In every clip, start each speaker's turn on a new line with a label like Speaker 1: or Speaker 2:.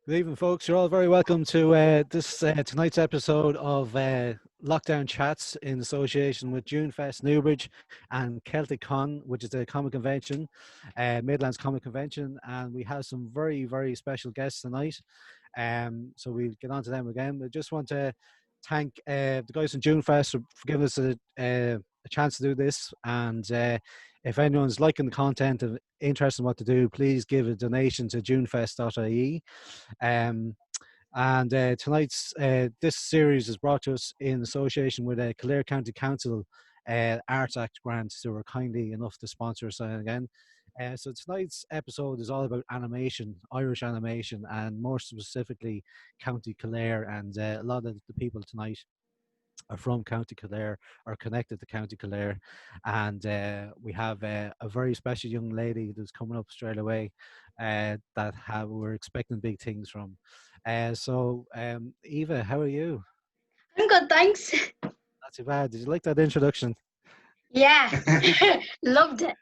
Speaker 1: Good evening, folks. You're all very welcome to this tonight's episode of Lockdown Chats in association with Junefest Newbridge and Celtic Con, which is the comic convention, Midlands Comic Convention, and we have some very, very special guests tonight. So we'll get on to them again. I just want to thank the guys from Junefest for giving us a chance to do this. And if anyone's liking the content and interested in what to do, please give a donation to junefest.ie. Um, and tonight's this series is brought to us in association with Kildare County Council Arts Act grants who were kindly enough to sponsor us again. So tonight's episode is all about animation, Irish animation, and more specifically County Kildare. And a lot of the people tonight are from County Kildare or connected to County Kildare. And we have a very special young lady that's coming up straight away we're expecting big things from. Eva, how are you?
Speaker 2: I'm good, thanks.
Speaker 1: Not too bad. Did you like that introduction?
Speaker 2: Yeah, loved it.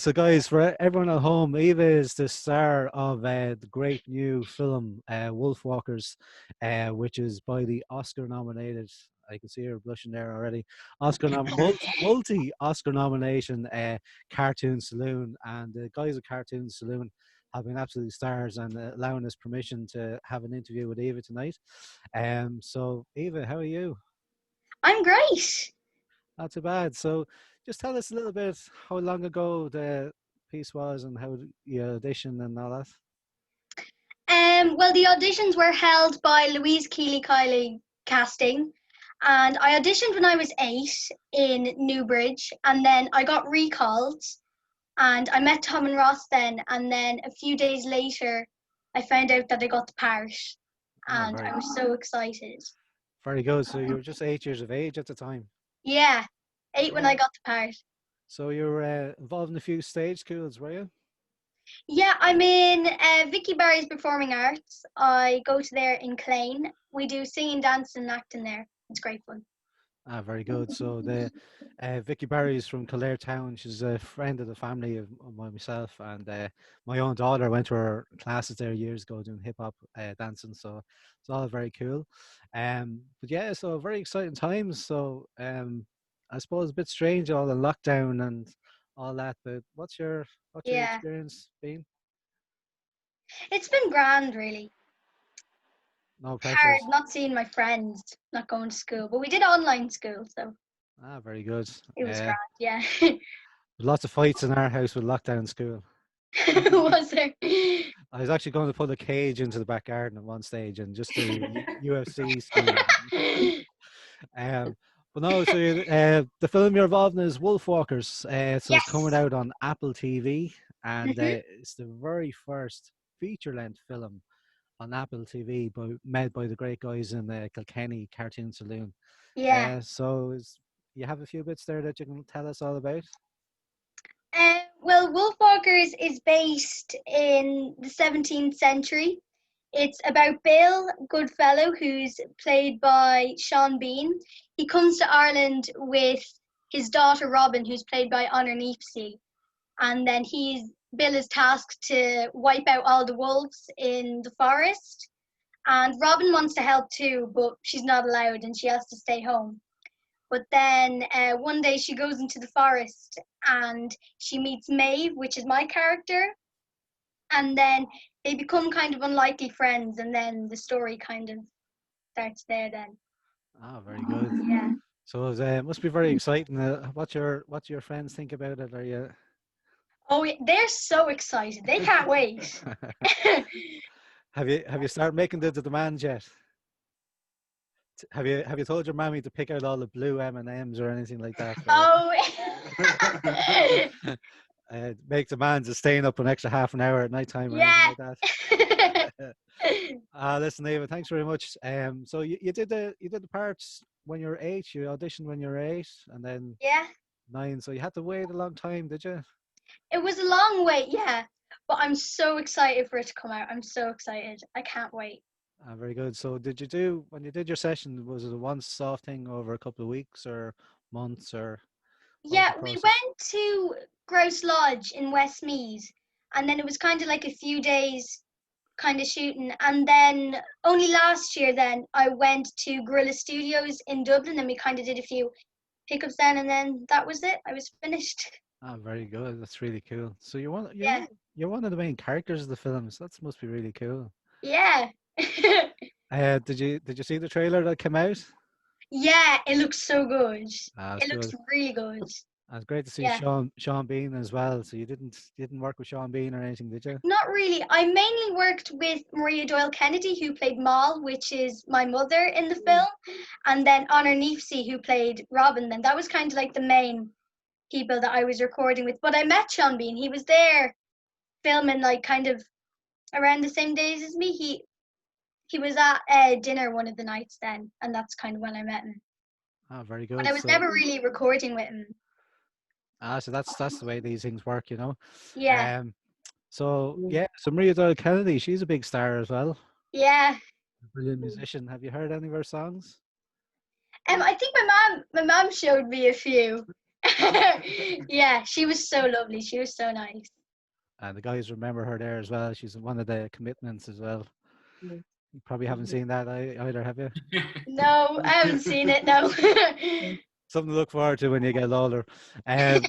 Speaker 1: So, guys, for everyone at home, Eva is the star of the great new film Wolf Walkers, which is by the Oscar-nominated. I can see her blushing there already. Multi-Oscar nomination, Cartoon Saloon, and the guys at Cartoon Saloon have been absolute stars and allowing us permission to have an interview with Eva tonight. So, Eva, how are you?
Speaker 2: I'm great.
Speaker 1: Not too bad. So, just tell us a little bit how long ago the piece was and how you auditioned and all that.
Speaker 2: Well, the auditions were held by Louise Keeley Kiley Casting, and I auditioned when I was 8 in Newbridge, and then I got recalled, and I met Tom and Ross then, and then a few days later, I found out that I got the part,
Speaker 1: Oh,
Speaker 2: and I was so excited.
Speaker 1: very good. So you were just 8 years of age at the time.
Speaker 2: Yeah, 8 when I
Speaker 1: Yeah.
Speaker 2: got the part.
Speaker 1: So you were involved in a few stage schools, were you?
Speaker 2: Yeah, I'm in Vicky Barry's Performing Arts. I go to there in Clane. We do singing, dancing, and acting there. It's great fun.
Speaker 1: Ah, very good. So the Vicky Barry's from Kildare Town. She's a friend of the family of myself, and my own daughter went to her classes there years ago doing hip hop dancing. So it's all very cool. But yeah, so very exciting times. So I suppose a bit strange all the lockdown and all that. But what's your
Speaker 2: Yeah,
Speaker 1: experience been?
Speaker 2: it's been grand, really.
Speaker 1: No
Speaker 2: Hard
Speaker 1: pressures.
Speaker 2: not seeing my friends, not going to school, but we did online school, so
Speaker 1: Ah, very good.
Speaker 2: it was grand. Yeah,
Speaker 1: Lots of fights in our house with lockdown school.
Speaker 2: was there?
Speaker 1: I was actually going to put a cage into the back garden at one stage and just do UFC sparring. Um, but no, so the film you're involved in is Wolf Walkers. So it's coming
Speaker 2: Yes.
Speaker 1: out on Apple TV, and
Speaker 2: Hmm.
Speaker 1: it's the very first feature-length film on Apple TV, made by the great guys in Kilkenny Cartoon Saloon.
Speaker 2: Yeah.
Speaker 1: You have a few bits there that you can tell us all about?
Speaker 2: Well, Wolfwalkers is based in the 17th century. It's about Bill Goodfellow, who's played by Sean Bean. He comes to Ireland with his daughter Robin, who's played by Honor Neepsey, and then Bill is tasked to wipe out all the wolves in the forest. And Robin wants to help too, but she's not allowed, and she has to stay home. But then one day she goes into the forest and she meets Maeve, which is my character, and then they become kind of unlikely friends, and then the story kind of starts there. Then,
Speaker 1: Ah, very good.
Speaker 2: yeah.
Speaker 1: So it must be very exciting. What your friends think about it? Are you
Speaker 2: Oh, yeah, they're so excited. They can't wait.
Speaker 1: have you started making the demands yet? Have you told your mammy to pick out all the blue M&Ms or anything like that for
Speaker 2: Oh.
Speaker 1: make demands of staying up an extra half an hour at night time or anything
Speaker 2: Yeah.
Speaker 1: like that? Listen, Ava, thanks very much. So you did the parts when you were 8. You auditioned when you were 8, and then
Speaker 2: Yeah.
Speaker 1: 9. So you had to wait a long time, did you?
Speaker 2: It was a long wait, yeah. But I'm so excited for it to come out. I'm so excited. I can't wait.
Speaker 1: Very good. So when you did your session, was it a one-off thing over a couple of weeks or months, or what was
Speaker 2: Yeah,
Speaker 1: the
Speaker 2: we
Speaker 1: process?
Speaker 2: went to Grouse Lodge in Westmeath, and then it was kind of like a few days kind of shooting. And then only last year then I went to Gorilla Studios in Dublin and we kind of did a few pickups then, and then that was it. I was finished.
Speaker 1: Ah, very good. That's really cool. So
Speaker 2: Yeah.
Speaker 1: you're one of the main characters of the films. That must be really cool.
Speaker 2: Yeah.
Speaker 1: Did you see the trailer that came out?
Speaker 2: Yeah, it looks so good.
Speaker 1: Ah, it's
Speaker 2: It looks
Speaker 1: good.
Speaker 2: really good.
Speaker 1: And it's great to see
Speaker 2: Yeah.
Speaker 1: Sean Bean as well. So you didn't work with Sean Bean or anything, did you?
Speaker 2: Not really. I mainly worked with Maria Doyle Kennedy, who played Moll, which is my mother in the film, and then Honor Neefsey, who played Robin. Then that was kind of like the main people that I was recording with. But I met Sean Bean. He was there filming like kind of around the same days as me. He was at dinner one of the nights then, and that's kind of when I met him.
Speaker 1: Ah, very
Speaker 2: But
Speaker 1: good.
Speaker 2: I was never really recording with him.
Speaker 1: So that's the way these things work, you know.
Speaker 2: Yeah,
Speaker 1: Um, so yeah, so Maria Doyle Kennedy, she's a big star as well.
Speaker 2: yeah.
Speaker 1: Brilliant musician. Have you heard any of her songs?
Speaker 2: I think my mom showed me a few. Yeah, she was so lovely. She was so nice.
Speaker 1: And the guys remember her there as well. She's one of the commitments as well. You probably haven't seen that either, have you?
Speaker 2: No, I haven't seen it. No.
Speaker 1: Something to look forward to when you get older. Um,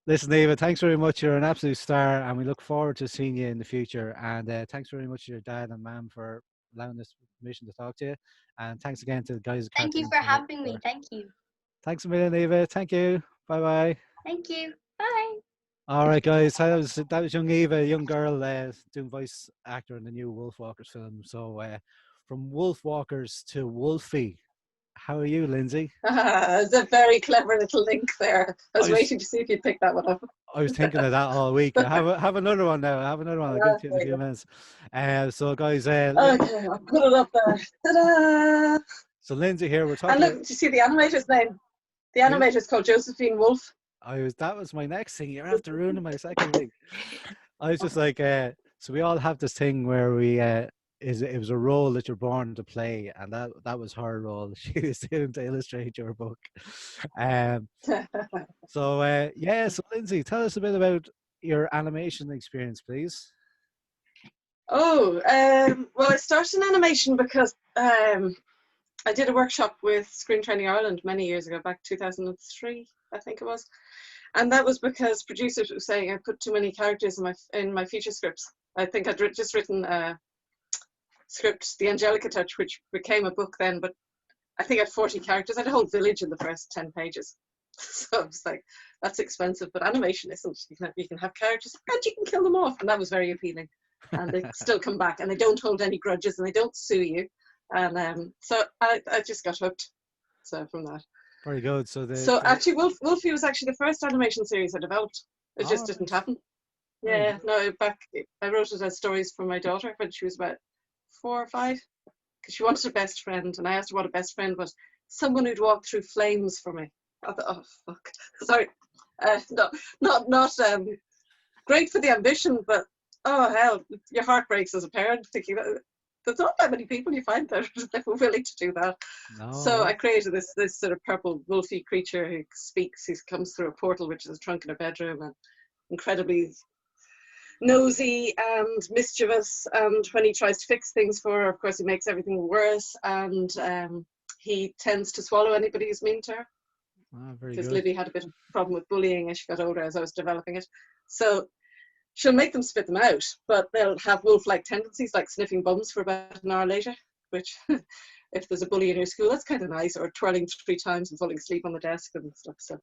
Speaker 1: Listen, Eva, thanks very much. You're an absolute star, and we look forward to seeing you in the future. And thanks very much to your dad and mum for allowing us permission to talk to you. And thanks again to the guys at
Speaker 2: Thank you
Speaker 1: Cartoons
Speaker 2: for
Speaker 1: for
Speaker 2: having me.
Speaker 1: support.
Speaker 2: Thank you.
Speaker 1: Thanks a million, Eva. Thank you. Bye bye.
Speaker 2: Thank you. Bye.
Speaker 1: All right, guys. That was young Eva, a young girl doing voice actor in the new Wolfwalkers film. So from Wolfwalkers to Wolfie. How are you, Lindsay?
Speaker 3: It's a very clever little link there. I was waiting to see if you'd pick that one up.
Speaker 1: I was thinking of that all week. Have another one now. I have another one. I'll give it to you in a few minutes. So guys,
Speaker 3: Okay, I'll put it up there. Ta-da!
Speaker 1: So Lindsay here, we're talking.
Speaker 3: And look, did you see the animator's name? The animator's called Josephine Wolf.
Speaker 1: That was my next thing. You're after ruining my second thing. I was just like, so we all have this thing where it was a role that you're born to play, and that was her role. She was doing to illustrate your book. So Lindsay, tell us a bit about your animation experience, please.
Speaker 3: Well, I started in animation because I did a workshop with Screen Training Ireland many years ago, back 2003, I think it was. And that was because producers were saying I put too many characters in my feature scripts. I think I'd just written a script, The Angelica Touch, which became a book then, but I think I had 40 characters. I had a whole village in the first 10 pages. So I was like, that's expensive, but animation isn't. You can have characters and you can kill them off. And that was very appealing. And they still come back and they don't hold any grudges and they don't sue you. And so I just got hooked. So from that.
Speaker 1: Very good.
Speaker 3: So actually, Wolfie was actually the first animation series I developed. It just didn't happen. Yeah, no, I wrote it as stories for my daughter when she was about 4 or 5, because she wanted a best friend, and I asked her what a best friend was. Someone who'd walk through flames for me. I thought, oh fuck, sorry, no, not great for the ambition, but oh hell, your heart breaks as a parent thinking that. There's not that many people you find that are willing to do that. No. So I created this sort of purple wolfy creature who speaks. He comes through a portal, which is a trunk in a bedroom, and incredibly nosy and mischievous. And when he tries to fix things for her, of course, he makes everything worse. And he tends to swallow anybody who's mean to her. Because Libby had a bit of a problem with bullying as she got older, as I was developing it. So she'll make them spit them out, but they'll have wolf-like tendencies, like sniffing bums for about an hour later, which if there's a bully in your school, that's kind of nice, or twirling 3 times and falling asleep on the desk and stuff. So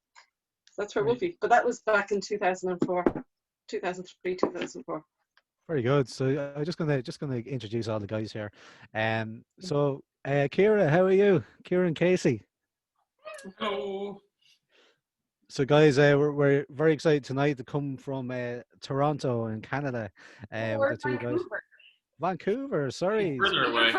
Speaker 3: that's for Wolfie. But that was back in 2003, 2004.
Speaker 1: Very good. So I'm just gonna introduce all the guys here. So Kira, how are you? Kira and Casey.
Speaker 4: Hello.
Speaker 1: So guys, we're very excited tonight to come from Toronto in Canada with the 2 guys. Vancouver, sorry.
Speaker 4: Further away.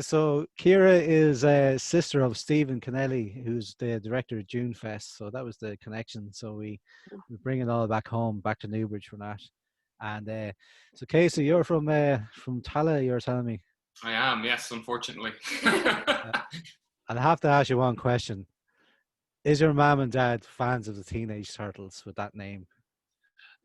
Speaker 1: So Kira is a sister of Stephen Kennelly, who's the director of June Fest. So that was the connection. So we bring it all back home, back to Newbridge for that. And so Casey, you're from Tala, you're telling me.
Speaker 4: I am, yes, unfortunately.
Speaker 1: And I have to ask you one question. Is your mom and dad fans of the Teenage Turtles with that name?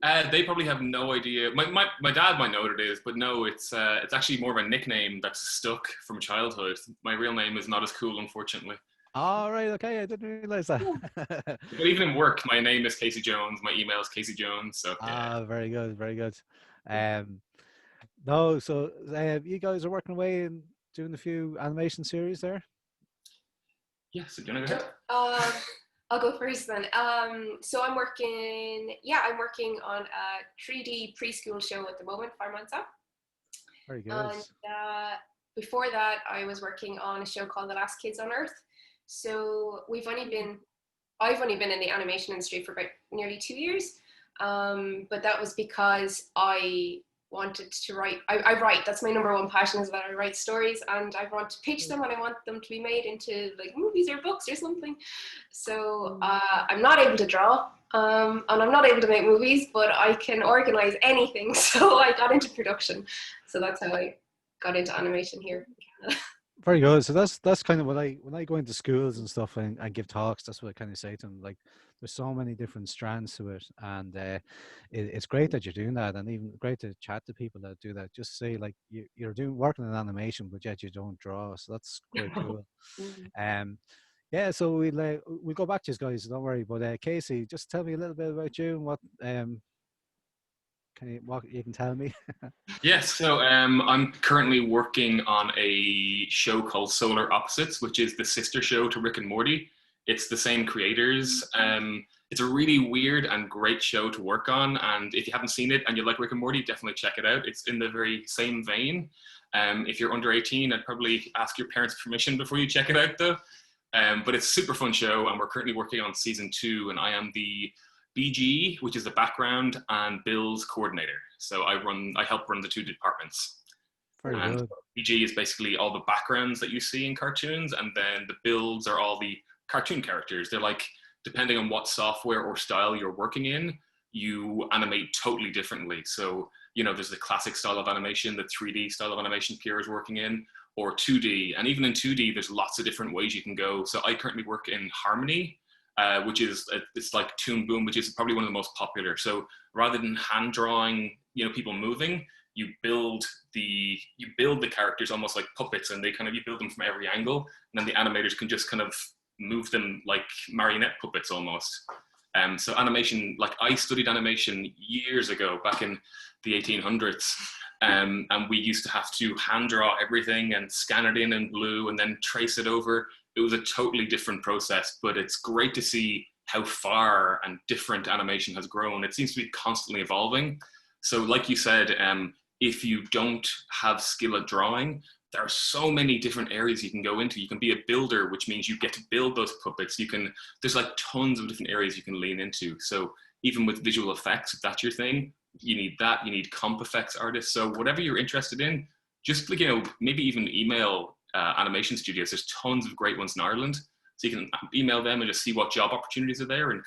Speaker 4: They probably have no idea. My dad might know what it is, but no, it's actually more of a nickname that's stuck from childhood. My real name is not as cool, unfortunately.
Speaker 1: All right, okay, I didn't realize that.
Speaker 4: But even in work, my name is Casey Jones. My email is Casey Jones. So yeah.
Speaker 1: Very good, very good. Um, no, so you guys are working away and doing a few animation series there.
Speaker 4: Yes, do you want to go ahead?
Speaker 5: I'll go first then. So I'm working on a 3D preschool show at the moment, Farmanza.
Speaker 1: Very good.
Speaker 5: And before that, I was working on a show called The Last Kids on Earth. So I've only been in the animation industry for about nearly 2 years. But that was because I wanted to write. I write. That's my number one passion, is that I write stories, and I want to pitch them, and I want them to be made into like movies or books or something. So I'm not able to draw, and I'm not able to make movies, but I can organize anything. So I got into production. So that's how I got into animation here in Canada.
Speaker 1: Very good. So that's kind of what when I go into schools and stuff and give talks, that's what I kind of say to them. Like, there's so many different strands to it, and it's great that you're doing that, and even great to chat to people that do that. Just say like you're working in animation, but yet you don't draw. So that's quite cool. Yeah. So we'll go back to you guys. Don't worry. But Casey, just tell me a little bit about you and what what you can tell me.
Speaker 4: Yes, so I'm currently working on a show called Solar Opposites, which is the sister show to Rick and Morty. It's the same creators. It's a really weird and great show to work on, and if you haven't seen it and you like Rick and Morty, definitely check it out. It's in the very same vein. If you're under 18, I'd probably ask your parents' permission before you check it out, though. But it's a super fun show, and we're currently working on season 2, and I am the BG, which is the background and builds coordinator. So I help run the 2 departments.
Speaker 1: Very
Speaker 4: And
Speaker 1: good.
Speaker 4: BG is basically all the backgrounds that you see in cartoons, and then the builds are all the cartoon characters. They're like, depending on what software or style you're working in, you animate totally differently. So, there's the classic style of animation, the 3D style of animation Pierre is working in, or 2D. And even in 2D, there's lots of different ways you can go. So I currently work in Harmony, which is it's like Toon Boom, which is probably one of the most popular. So rather than hand drawing, people moving, you build the characters almost like puppets, and you build them from every angle, and then the animators can just kind of move them like marionette puppets almost. So animation, like I studied animation years ago, back in the 1800s, and we used to have to hand draw everything and scan it in blue and then trace it over. It was a totally different process, but it's great to see how far and different animation has grown. It seems to be constantly evolving. So like you said, if you don't have skill at drawing, there are so many different areas you can go into. You can be a builder, which means you get to build those puppets. There's like tons of different areas you can lean into. So even with visual effects, if that's your thing, you need that. You need comp effects artists. So whatever you're interested in, just maybe even email animation studios. There's tons of great ones in Ireland. So you can email them and just see what job opportunities are there, and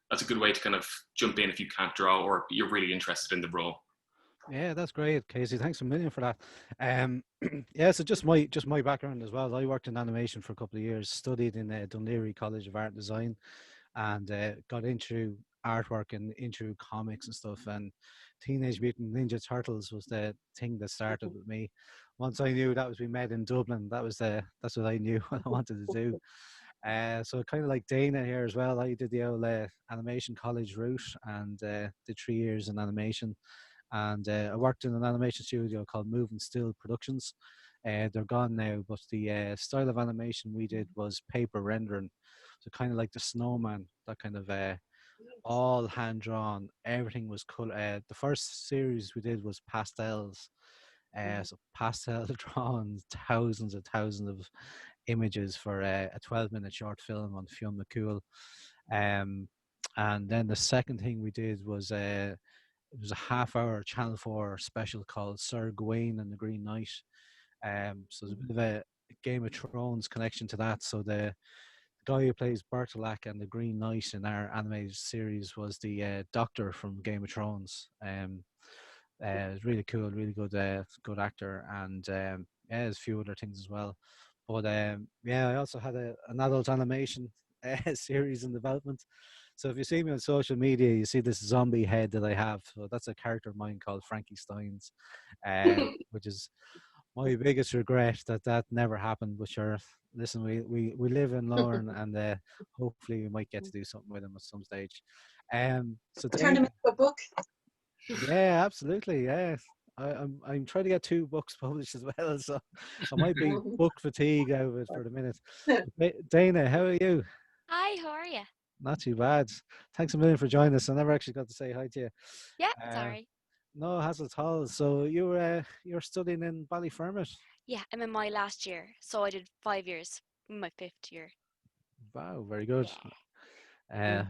Speaker 4: that's a good way to kind of jump in if you can't draw or you're really interested in the role.
Speaker 1: Yeah, that's great, Casey. Thanks a million for that. Yeah, so just my background as well. I worked in animation for a couple of years, studied in Dunleary College of Art and Design, and got into artwork and into comics and stuff. And Teenage Mutant Ninja Turtles was the thing that started with me. Once I knew that was being made in Dublin, that's what I knew what I wanted to do. So kind of like Dana here as well. I did the old animation college route and did 3 years in animation. And I worked in an animation studio called Moving Still Productions. They're gone now, but the style of animation we did was paper rendering. So kind of like the snowman, that kind of all hand drawn. Everything was color. The first series we did was pastels. So pastel drawn thousands and thousands of images for a 12-minute short film on Fionn McCool. And then the second thing we did was it was a half-hour Channel 4 special called Sir Gawain and the Green Knight. So there's a bit of a Game of Thrones connection to that. So the guy who plays Bertolak and the Green Knight in our animated series was the Doctor from Game of Thrones. It's really cool, really good actor, and yeah, there's a few other things as well. But yeah, I also had an adult animation series in development. So if you see me on social media, you see this zombie head that I have. So that's a character of mine called Frankie Steins, which is my biggest regret that never happened. But sure, listen, we live and learn, and hopefully we might get to do something with him at some stage. So
Speaker 3: Turn him
Speaker 1: Dana,
Speaker 3: into a book.
Speaker 1: yeah, absolutely, yeah. I'm trying to get 2 books published as well, so I might be book fatigue out of it for the minute. Dana, how are you?
Speaker 6: Hi, how are you?
Speaker 1: Not too bad. Thanks a million for joining us. I never actually got to say hi to you.
Speaker 6: Yeah, it's
Speaker 1: Uh,
Speaker 6: alright.
Speaker 1: no hassle at all. So you're studying in Ballyfermot.
Speaker 6: Yeah, I'm in my last year, so I did 5 years, my 5th year.
Speaker 1: Wow, very good.
Speaker 6: Yeah.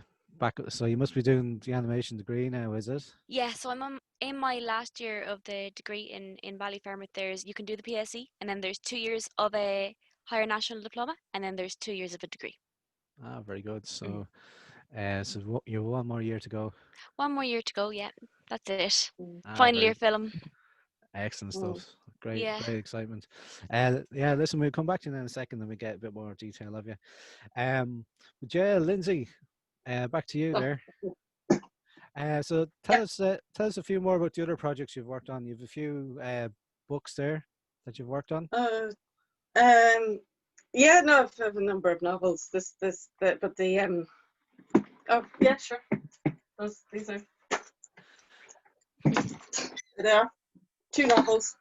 Speaker 1: So you must be doing the animation degree now, is it?
Speaker 6: Yeah, so in my last year of the degree in Ballyfermot. You can do the PSE, and then there's 2 years of a higher national diploma, and then there's 2 years of a degree.
Speaker 1: Ah, very good. So, you have 1 more year to go.
Speaker 6: 1 more year to go. Yeah, that's it.
Speaker 1: Ah,
Speaker 6: Final year
Speaker 1: very
Speaker 6: film.
Speaker 1: excellent stuff. Great,
Speaker 6: Yeah.
Speaker 1: great excitement. Yeah, listen, we'll come back to you in a second and we get a bit more detail of you. But yeah, Lindsay, back to you there. So tell us a few more about the other projects you've worked on. You've a few books there that you've worked on.
Speaker 3: Yeah, no, I have a number of novels. But the oh yeah, sure. These are there are 2 novels,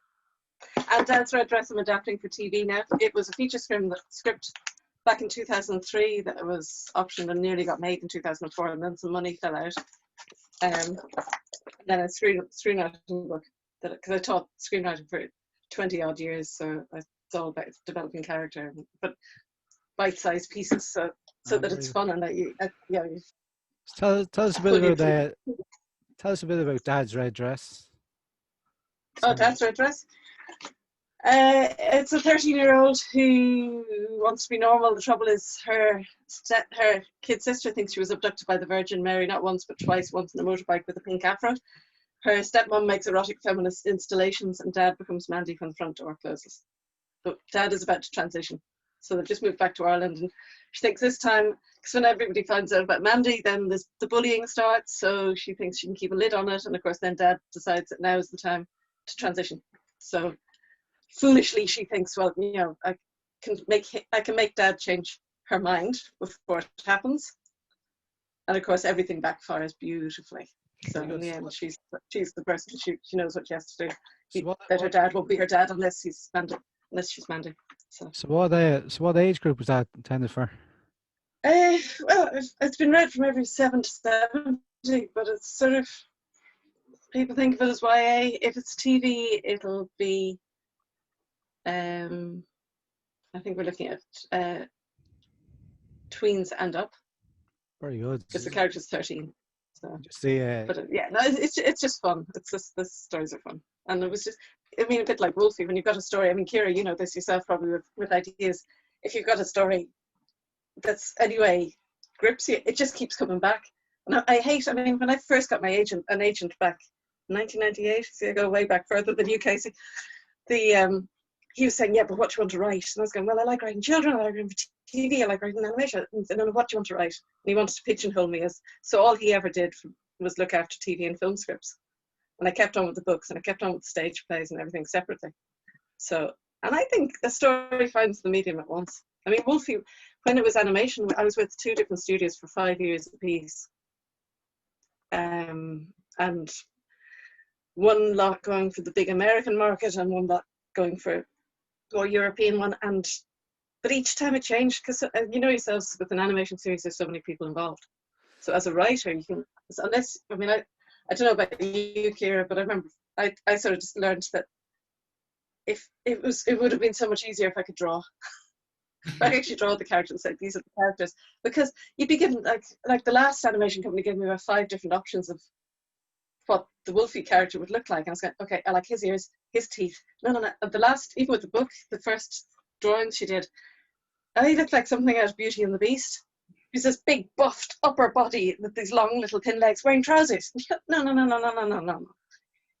Speaker 3: and Dad's Red Dress I'm adapting for TV now. It was a feature script back in 2003 that was optioned and nearly got made in 2004, and then some money fell out. Then a screenwriting book because I taught screenwriting for 20 odd years, so it's all about developing character, but bite-sized pieces, so that it's fun and that you
Speaker 1: Tell us a bit about tell us a bit about Dad's Red Dress.
Speaker 3: Oh, Dad's Red Dress. It's a 13-year-old who wants to be normal. The trouble is her kid sister thinks she was abducted by the Virgin Mary not once but twice, once on a motorbike with a pink afro. Her stepmom makes erotic feminist installations and Dad becomes Mandy when the front door closes. But Dad is about to transition. So they've just moved back to Ireland, and she thinks this time, because when everybody finds out about Mandy, then the bullying starts, so she thinks she can keep a lid on it, and of course then Dad decides that now is the time to transition. So foolishly she thinks, well, I can make Dad change her mind before it happens, and of course everything backfires beautifully. So in the end, she's the person. She knows what she has to do. That her dad won't be her dad unless she's Mandy. So
Speaker 1: what age group was that intended for?
Speaker 3: Well, it's been read from every 7 to 70, but it's sort of, people think of it as YA. If it's TV, it'll be I think we're looking at tweens and up.
Speaker 1: Very good.
Speaker 3: Because the character's 13. So,
Speaker 1: yeah,
Speaker 3: no, it's just fun. It's just, the stories are fun, and it was just, I mean, a bit like Wolfie. When you've got a story, I mean, Kira, you know this yourself probably with ideas. If you've got a story that's anyway grips you, it just keeps coming back. And I mean, when I first got an agent back in 1998, see, I go way back further than you, Casey. He was saying, yeah, but what do you want to write? And I was going, well, I like writing children, I like writing for TV, I like writing animation. And then, what do you want to write? And he wanted to pigeonhole me so all he ever did was look after TV and film scripts. And I kept on with the books, and I kept on with stage plays and everything separately. So, and I think a story finds the medium at once. I mean, Wolfie, when it was animation, I was with 2 different studios for 5 years apiece. And one lot going for the big American market and one lot going for more European one, but each time it changed, because you know yourselves, with an animation series there's so many people involved. So as a writer, you can, unless, I mean, I don't know about you, Kira, but I remember I sort of just learned that if it would have been so much easier if I could draw. If I actually draw the characters and say these are the characters, because you'd be given, like the last animation company gave me about 5 different options of what the Wolfie character would look like. And I was going, okay, I like his ears, his teeth. No. The last, even with the book, the first drawings she did, he looked like something out of Beauty and the Beast. He's this big, buffed upper body with these long, little thin legs, wearing trousers. No.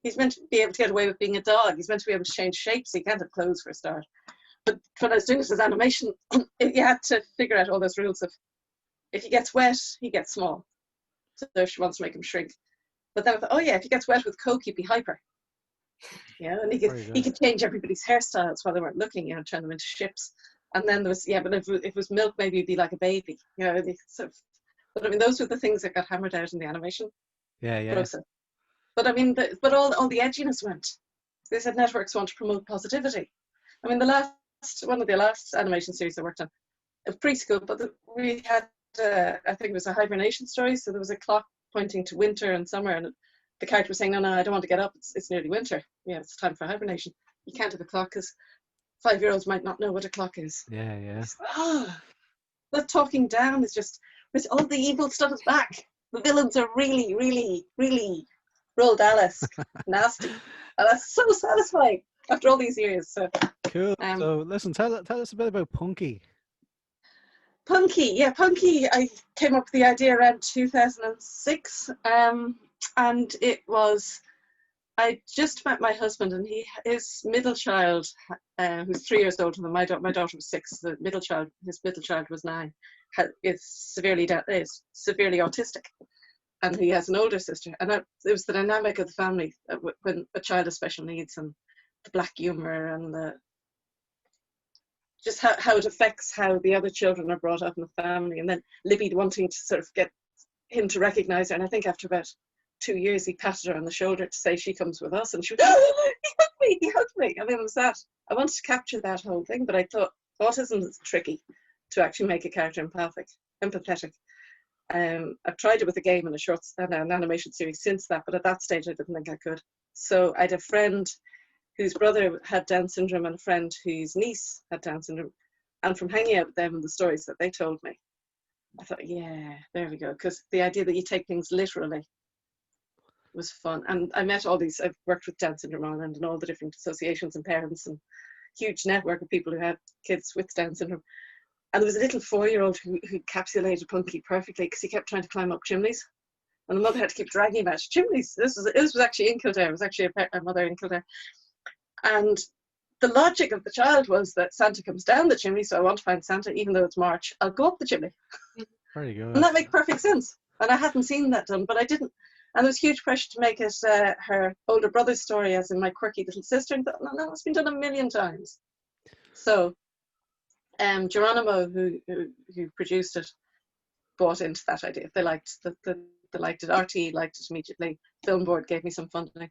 Speaker 3: He's meant to be able to get away with being a dog. He's meant to be able to change shapes. He can't have clothes for a start. But when I was doing this as animation, you had to figure out all those rules of, if he gets wet, he gets small. so she wants to make him shrink. But then I thought, oh yeah, if he gets wet with Coke, he'd be hyper. Yeah, and he could change everybody's hairstyles while they weren't looking, you know, turn them into ships. And then there was, yeah, but if it was milk, maybe he'd be like a baby, you know. Sort of, but I mean, those were the things that got hammered out in the animation process. But I mean, but all the edginess went. They said networks want to promote positivity. I mean, one of the last animation series I worked on, preschool, but we had, I think it was a hibernation story. So there was a clock pointing to winter and summer, and the character was saying, no, I don't want to get up. It's nearly winter. Yeah, it's time for hibernation. You can't have a clock because 5-year-olds might not know what a clock is.
Speaker 1: Yeah.
Speaker 3: The talking down is just, all the evil stuff is back. The villains are really, really, really Roald Dahl-esque, nasty. And that's so satisfying after all these years. So
Speaker 1: cool. So listen, tell us a bit about Punky.
Speaker 3: Punky, I came up with the idea around 2006, and it was, I just met my husband, and his middle child, who's 3 years older than my daughter was 6. His middle child was 9, is severely autistic, and he has an older sister, and it was the dynamic of the family when a child has special needs, and the black humor, and just how it affects how the other children are brought up in the family. And then Libby wanting to sort of get him to recognize her. And I think after about 2 years, he patted her on the shoulder to say she comes with us. And she was, oh, he hugged me. I mean, it was that. I wanted to capture that whole thing, but I thought autism is tricky to actually make a character empathetic. I've tried it with a game and an animation series since that, but at that stage, I didn't think I could. So I had a friend whose brother had Down syndrome and a friend whose niece had Down syndrome. And from hanging out with them and the stories that they told me, I thought, yeah, there we go. Because the idea that you take things literally was fun. And I met I've worked with Down Syndrome Ireland and all the different associations and parents and huge network of people who had kids with Down syndrome. And there was a little 4-year-old who encapsulated Punky perfectly because he kept trying to climb up chimneys. And the mother had to keep dragging him out chimneys. This was actually in Kildare. It was actually a mother in Kildare. And the logic of the child was that Santa comes down the chimney, so I want to find Santa, even though it's March. I'll go up the chimney.
Speaker 1: Very good.
Speaker 3: And that made perfect sense. And I hadn't seen that done, but I didn't. And there was huge pressure to make it her older brother's story, as in my quirky little sister. And I thought, no, it's been done a million times. So Geronimo, who produced it, bought into that idea. They liked it. RT liked it immediately. Film Board gave me some funding.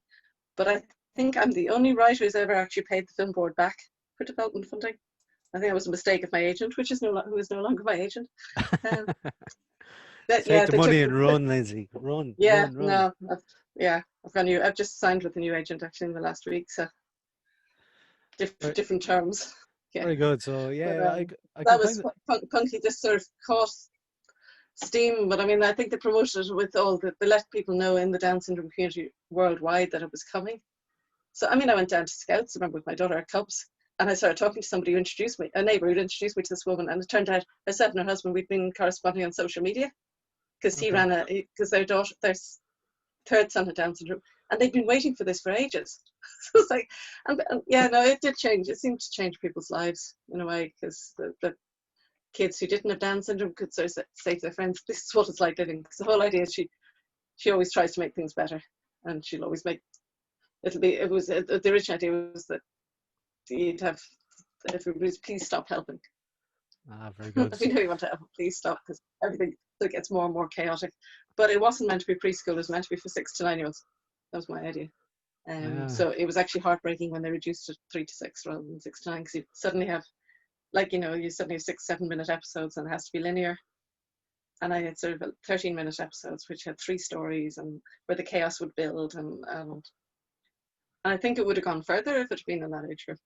Speaker 3: But I think I'm the only writer who's ever actually paid the Film Board back for development funding. I think that was a mistake of my agent, who is no longer my agent.
Speaker 1: Take the money and run, Lindsay. Run.
Speaker 3: Yeah,
Speaker 1: run.
Speaker 3: No, I've just signed with a new agent actually in the last week, so different terms. Yeah.
Speaker 1: Very good. So yeah,
Speaker 3: but, that was Punky just sort of caught steam, but I mean, I think they promoted it with they let people know in the Down syndrome community worldwide that it was coming. So I mean, I went down to Scouts, I remember, with my daughter at Cubs, and I started talking to somebody who introduced me, a neighbour who introduced me to this woman, and it turned out herself and her husband, we'd been corresponding on social media, because he ran because their third son had Down syndrome, and they'd been waiting for this for ages. So it's like, and it did change. It seemed to change people's lives in a way, because the kids who didn't have Down syndrome could sort of say to their friends, this is what it's like living. Because the whole idea is she always tries to make things better, and she'll always make, the original idea was that you'd have, if it was, please stop helping.
Speaker 1: Very good.
Speaker 3: We know you want to help, please stop, because everything gets more and more chaotic. But it wasn't meant to be preschool, it was meant to be for 6 to 9 year olds. That was my idea. So it was actually heartbreaking when they reduced it 3 to 6 rather than 6 to 9, because you suddenly have, you suddenly have 6-7 minute episodes, and it has to be linear. And I had sort of 13-minute episodes, which had 3 stories, and where the chaos would build, and I think it would have gone further if it had been in that age group,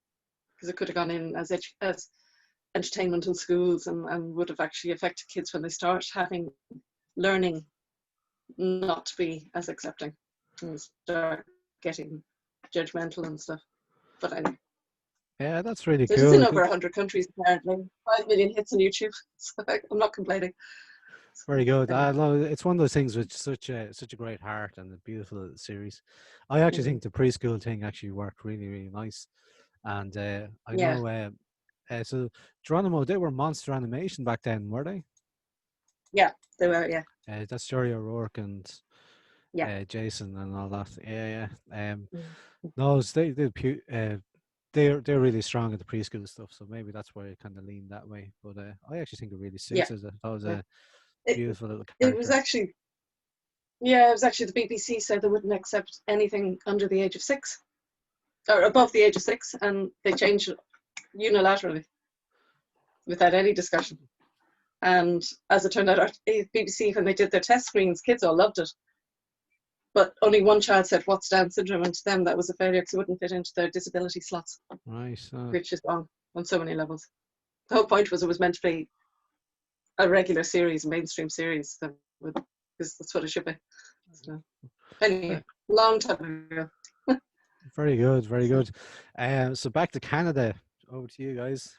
Speaker 3: because it could have gone in as entertainment in schools, and would have actually affected kids when they start learning not to be as accepting and start getting judgmental and stuff. But anyway.
Speaker 1: Yeah, that's really cool.
Speaker 3: It's in over 100 countries apparently. 5 million hits on YouTube. So I'm not complaining.
Speaker 1: Very good. It's one of those things with such a great heart and a beautiful series. I actually think the preschool thing actually worked really, really nice. And I know, so Geronimo, they were Monster Animation back then, were they?
Speaker 3: Yeah, they were. Yeah,
Speaker 1: That's Jerry O'Rourke and
Speaker 3: yeah.
Speaker 1: Jason and all that. Yeah, yeah.
Speaker 3: Mm.
Speaker 1: No, they're really strong at the preschool stuff, so maybe that's why I kind of lean that way. But I actually think it really
Speaker 3: Yeah,
Speaker 1: suits it. That was
Speaker 3: yeah.
Speaker 1: a
Speaker 3: It
Speaker 1: beautiful little
Speaker 3: it was
Speaker 1: character.
Speaker 3: actually, yeah, it was actually the BBC said they wouldn't accept anything under the age of 6 or above the age of 6, and they changed it unilaterally without any discussion. And as it turned out, our BBC, when they did their test screens, kids all loved it. But only one child said, "What's Down syndrome?" And to them, that was a failure because it wouldn't fit into their disability slots,
Speaker 1: Right.
Speaker 3: which is wrong on so many levels. The whole point was it was meant to be a regular series, a mainstream series, that would, because that's what it should be. So, anyway, long time ago.
Speaker 1: Very good, very
Speaker 3: So,
Speaker 1: good. So back to Canada. Over to you guys.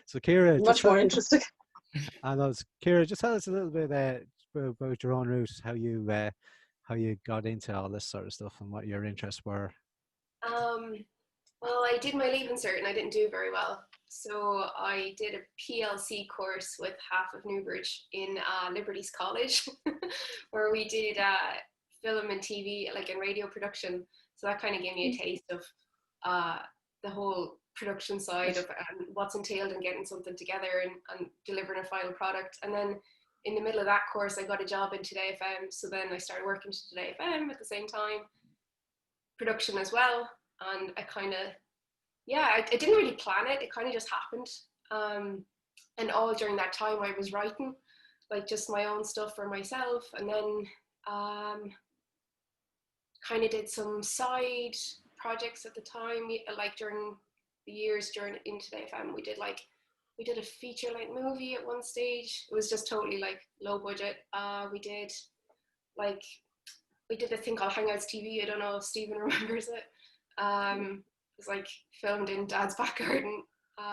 Speaker 1: So Kira,
Speaker 3: much more interesting.
Speaker 1: I know, Kira, just tell us a little bit about your own route, how you got into all this sort of stuff, and what your interests were.
Speaker 5: Well, I did my Leaving Cert and I didn't do very well. So I did a PLC course with half of Newbridge in Liberty's College, where we did film and TV, like in radio production. So that kind of gave me a taste of the whole production side of what's entailed in getting something together and delivering a final product. And then in the middle of that course, I got a job in Today FM. So then I started working to Today FM at the same time, production as well. And I kind of, I didn't really plan it. It kind of just happened. And all during that time I was writing, like just my own stuff for myself. And then kind of did some side projects at the time, like during the years in Today FM, we did a feature length movie at one stage. It was just totally like low budget. We did a thing called Hangouts TV. I don't know if Stephen remembers it. It was like filmed in Dad's back garden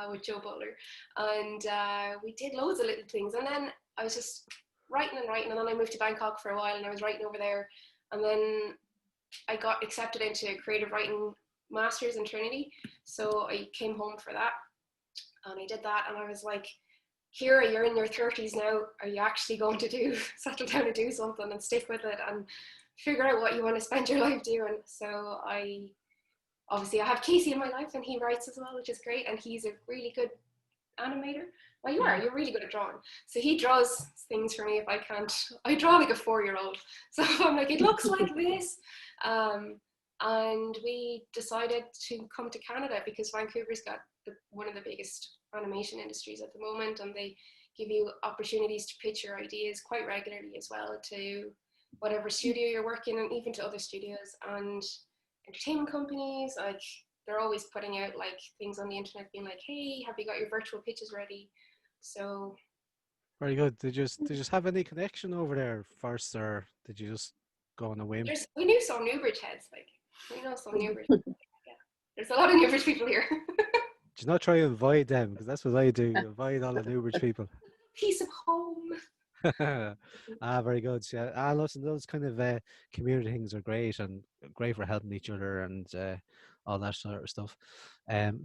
Speaker 5: with Joe Butler, and we did loads of little things. And then I was just writing, and then I moved to Bangkok for a while, and I was writing over there. And then I got accepted into creative writing masters in Trinity, so I came home for that, and I did that. And I was like, Kira, you're in your 30s now. Are you actually going to settle down and do something and stick with it and figure out what you want to spend your life doing? So I have Casey in my life, and he writes as well, which is great. And he's a really good animator. Well, you're really good at drawing. So he draws things for me if I can't. I draw like a 4-year-old. So I'm like, it looks like this. And we decided to come to Canada because Vancouver's got one of the biggest animation industries at the moment, and they give you opportunities to pitch your ideas quite regularly as well to whatever studio you're working in, even to other studios and entertainment companies. Like, they're always putting out like things on the internet being like, hey, have you got your virtual pitches ready? So
Speaker 1: very good. Did you just have any connection over there first, or did you just go on a whim?
Speaker 5: we knew some Newbridge heads, like we know some Newbridge. Yeah, there's a lot of Newbridge people here.
Speaker 1: Did you not try to avoid them? Because that's what I do. Avoid all the Newbridge people.
Speaker 5: Piece of home.
Speaker 1: Very good. Yeah, listen, those kind of community things are great and great for helping each other and all that sort of stuff.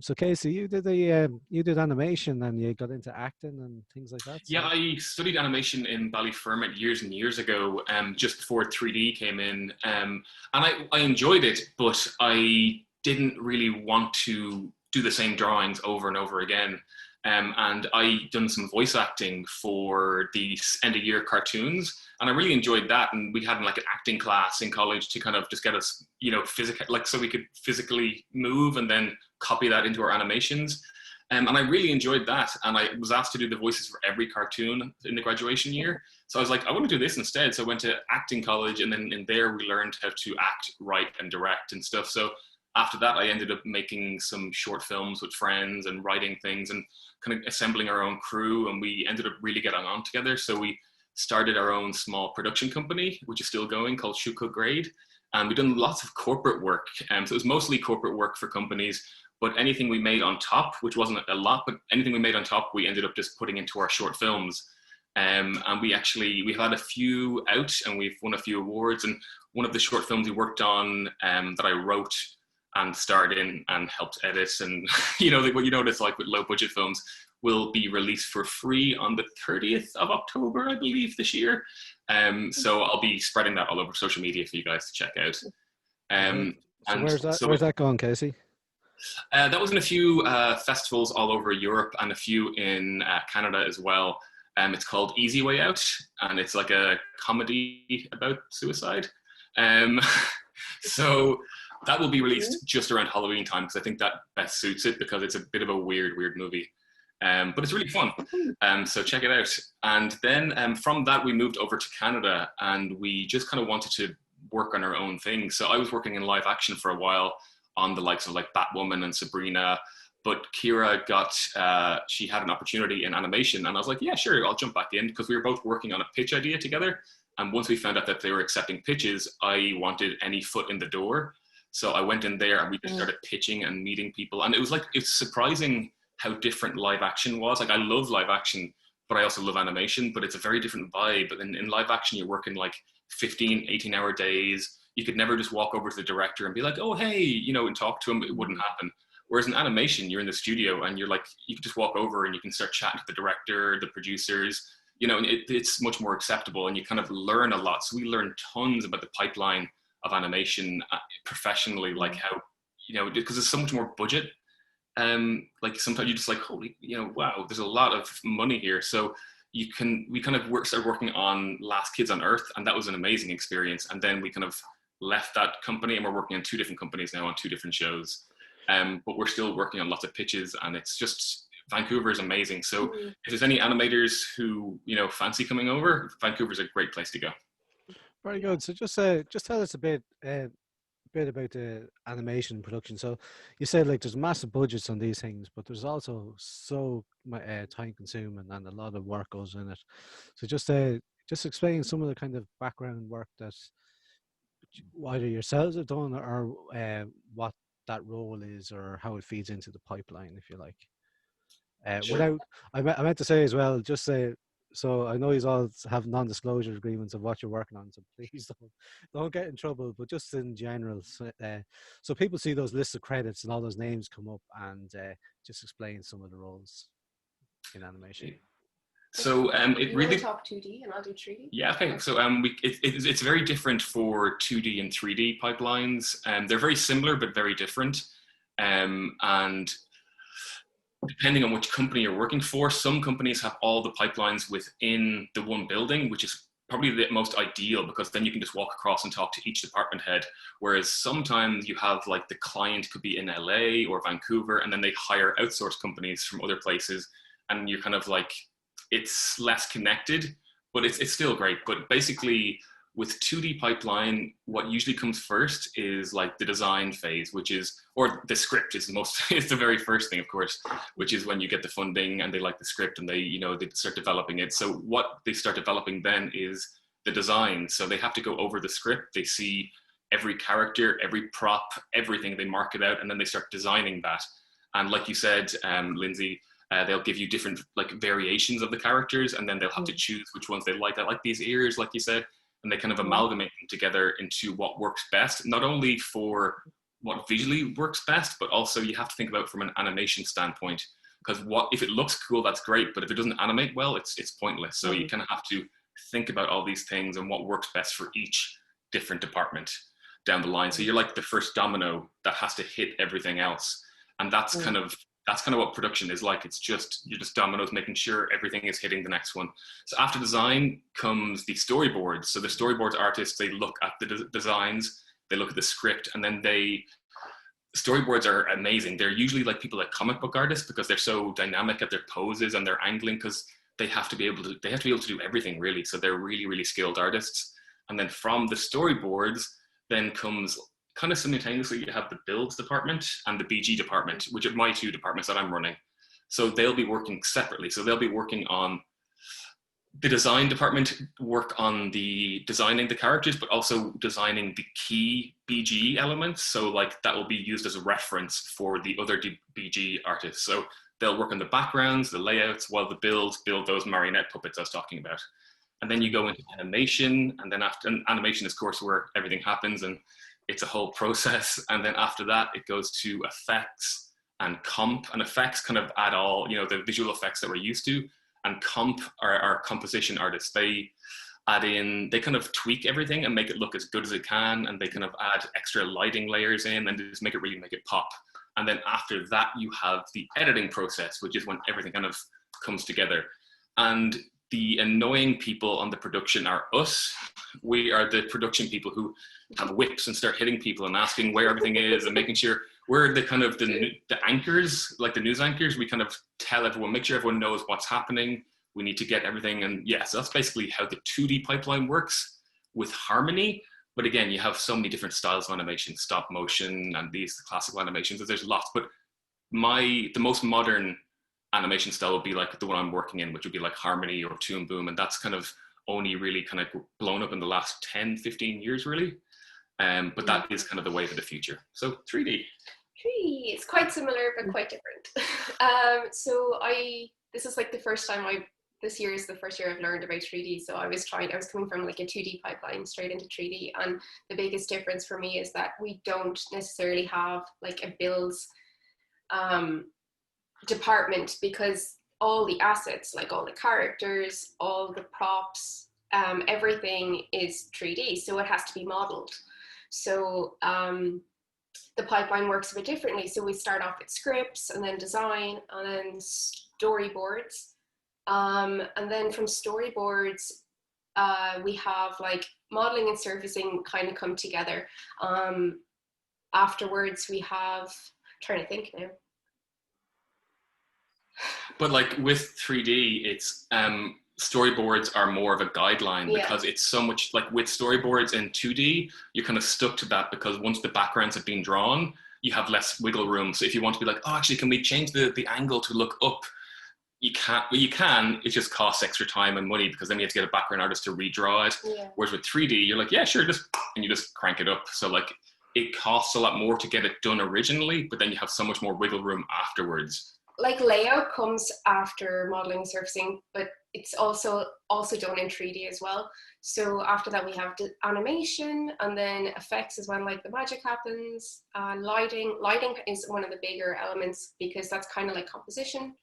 Speaker 1: So Casey, you did animation and you got into acting and things like that.
Speaker 4: Yeah, I studied animation in Ballyfermot years and years ago, just before 3D came in, and I enjoyed it, but I didn't really want to do the same drawings over and over again. And I done some voice acting for the end of year cartoons, and I really enjoyed that. And we had like an acting class in college to kind of just get us, physical, like so we could physically move and then copy that into our animations. And I really enjoyed that. And I was asked to do the voices for every cartoon in the graduation year. So I was like, I want to do this instead. So I went to acting college, and then in there we learned how to act, write, and direct and stuff. So after that, I ended up making some short films with friends and writing things and kind of assembling our own crew. And we ended up really getting on together. So we started our own small production company, which is still going, called Shoot Cook Grade. And we've done lots of corporate work. So it was mostly corporate work for companies, but anything we made on top, which wasn't a lot, but anything we made on top, we ended up just putting into our short films. And we've had a few out, and we've won a few awards. And one of the short films we worked on that I wrote and starred in and helped edit, and what it's like with low budget films, will be released for free on the 30th of October, I believe, this year. So I'll be spreading that all over social media for you guys to check out.
Speaker 1: So where's that going, Casey?
Speaker 4: That was in a few festivals all over Europe and a few in Canada as well. It's called Easy Way Out, and it's like a comedy about suicide. So that will be released just around Halloween time, because I think that best suits it, because it's a bit of a weird movie. But it's really fun. So check it out. And then from that, we moved over to Canada, and we just kind of wanted to work on our own thing. So I was working in live action for a while on the likes of like Batwoman and Sabrina, but Kira she had an opportunity in animation, and I was like, yeah, sure, I'll jump back in, because we were both working on a pitch idea together. And once we found out that they were accepting pitches, I wanted any foot in the door. So I went in there and we just started pitching and meeting people. And it's surprising how different live action was. Like, I love live action, but I also love animation, but it's a very different vibe. But in live action, you're working like 15, 18-hour days. You could never just walk over to the director and be like, oh, hey, and talk to him. It wouldn't happen. Whereas in animation, you're in the studio and you can just walk over and you can start chatting to the director, the producers, and it's much more acceptable, and you kind of learn a lot. So we learned tons about the pipeline of animation professionally, like how, because there's so much more budget. Like sometimes you're just like, holy, wow, there's a lot of money here. So we kind of started working on Last Kids on Earth, and that was an amazing experience. And then we kind of left that company, and we're working on 2 different companies now on 2 different shows. But we're still working on lots of pitches, and it's just, Vancouver is amazing. So if there's any animators who, fancy coming over, Vancouver's a great place to go.
Speaker 1: Very good. So just tell us a bit about the animation production. So you said like there's massive budgets on these things, but there's also so time consuming, and a lot of work goes in it. So just explain some of the kind of background work that either yourselves have done, or what that role is, or how it feeds into the pipeline, if you like.
Speaker 4: Sure.
Speaker 1: I meant to say as well, just say, so I know you all have non-disclosure agreements of what you're working on, so please don't get in trouble, but just in general, so people see those lists of credits and all those names come up, and just explain some of the roles in animation.
Speaker 4: So it really
Speaker 5: talk 2D and I'll do 3D.
Speaker 4: Yeah, okay. So it's very different for 2D and 3D pipelines. They're very similar but very different. And depending on which company you're working for, some companies have all the pipelines within the one building, which is probably the most ideal, because then you can just walk across and talk to each department head. Whereas sometimes you have like the client could be in LA or Vancouver, and then they hire outsourced companies from other places, and you're kind of like, it's less connected, but it's still great. But basically with 2D pipeline, what usually comes first is like the design phase, which is, or the script is it's the very first thing, of course, which is when you get the funding and they like the script and they start developing it. So what they start developing then is the design. So they have to go over the script. They see every character, every prop, everything, they mark it out, and then they start designing that. And like you said, Lindsay, they'll give you different like variations of the characters, and then they'll have to choose which ones they like. I like these ears, like you said, and they kind of amalgamate them together into what works best, not only for what visually works best, but also you have to think about it from an animation standpoint, because if it looks cool, that's great, but if it doesn't animate well, it's pointless. So you kind of have to think about all these things and what works best for each different department down the line. So you're like the first domino that has to hit everything else. And that's kind of what production is like. You're just dominoes, making sure everything is hitting the next one. So after design comes the storyboards. So the storyboards artists, they look at the designs, they look at the script, and then storyboards are amazing. They're usually like people like comic book artists, because they're so dynamic at their poses and their angling, because they have to be able to do everything really. So they're really, really skilled artists. And then from the storyboards, then comes kind of simultaneously, you have the builds department and the BG department, which are my 2 departments that I'm running. So they'll be working separately. So they'll be working on the design department, work on the designing the characters, but also designing the key BG elements. So like that will be used as a reference for the other BG artists. So they'll work on the backgrounds, the layouts, while the build those marionette puppets I was talking about. And then you go into animation, and then animation is, of course, where everything happens, and it's a whole process. And then after that, it goes to effects, and comp and effects kind of add all, the visual effects that we're used to. And comp are our composition artists. They add in, they kind of tweak everything and make it look as good as it can. And they kind of add extra lighting layers in and just make it pop. And then after that, you have the editing process, which is when everything kind of comes together. And the annoying people on the production are us. We are the production people who have whips and start hitting people and asking where everything is and making sure we're the kind of the anchors, like the news anchors. We kind of tell everyone, make sure everyone knows what's happening. We need to get everything. And so that's basically how the 2D pipeline works with Harmony. But again, you have so many different styles of animation, stop motion and these classical animations. There's lots, but the most modern animation style would be like the one I'm working in, which would be like Harmony or Toon Boom. And that's kind of only really kind of blown up in the last 10, 15 years, really. But that is kind of the wave of the future. So 3D.
Speaker 5: 3D, it's quite similar, but quite different. This is like the first time this year is the first year I've learned about 3D. So I was coming from like a 2D pipeline straight into 3D. And the biggest difference for me is that we don't necessarily have like a builds department, because all the assets, like all the characters, all the props, everything is 3D. So it has to be modeled. So the pipeline works a bit differently. So we start off with scripts and then design and then storyboards. And then from storyboards, we have like modeling and surfacing kind of come together. Afterwards, we have, I'm trying to think now.
Speaker 4: But like with 3D, it's storyboards are more of a guideline because it's so much like with storyboards in 2D, you're kind of stuck to that because once the backgrounds have been drawn, you have less wiggle room. So if you want to be like, oh, actually, can we change the angle to look up? You can't. Well, you can. It just costs extra time and money because then you have to get a background artist to redraw it. Yeah. Whereas with 3D, you're like, yeah, sure, and you just crank it up. So like it costs a lot more to get it done originally, but then you have so much more wiggle room afterwards.
Speaker 5: Like layout comes after modeling and surfacing, but it's also done in 3D as well. So after that we have animation and then effects as well, like the magic happens. Lighting is one of the bigger elements because that's kind of like composition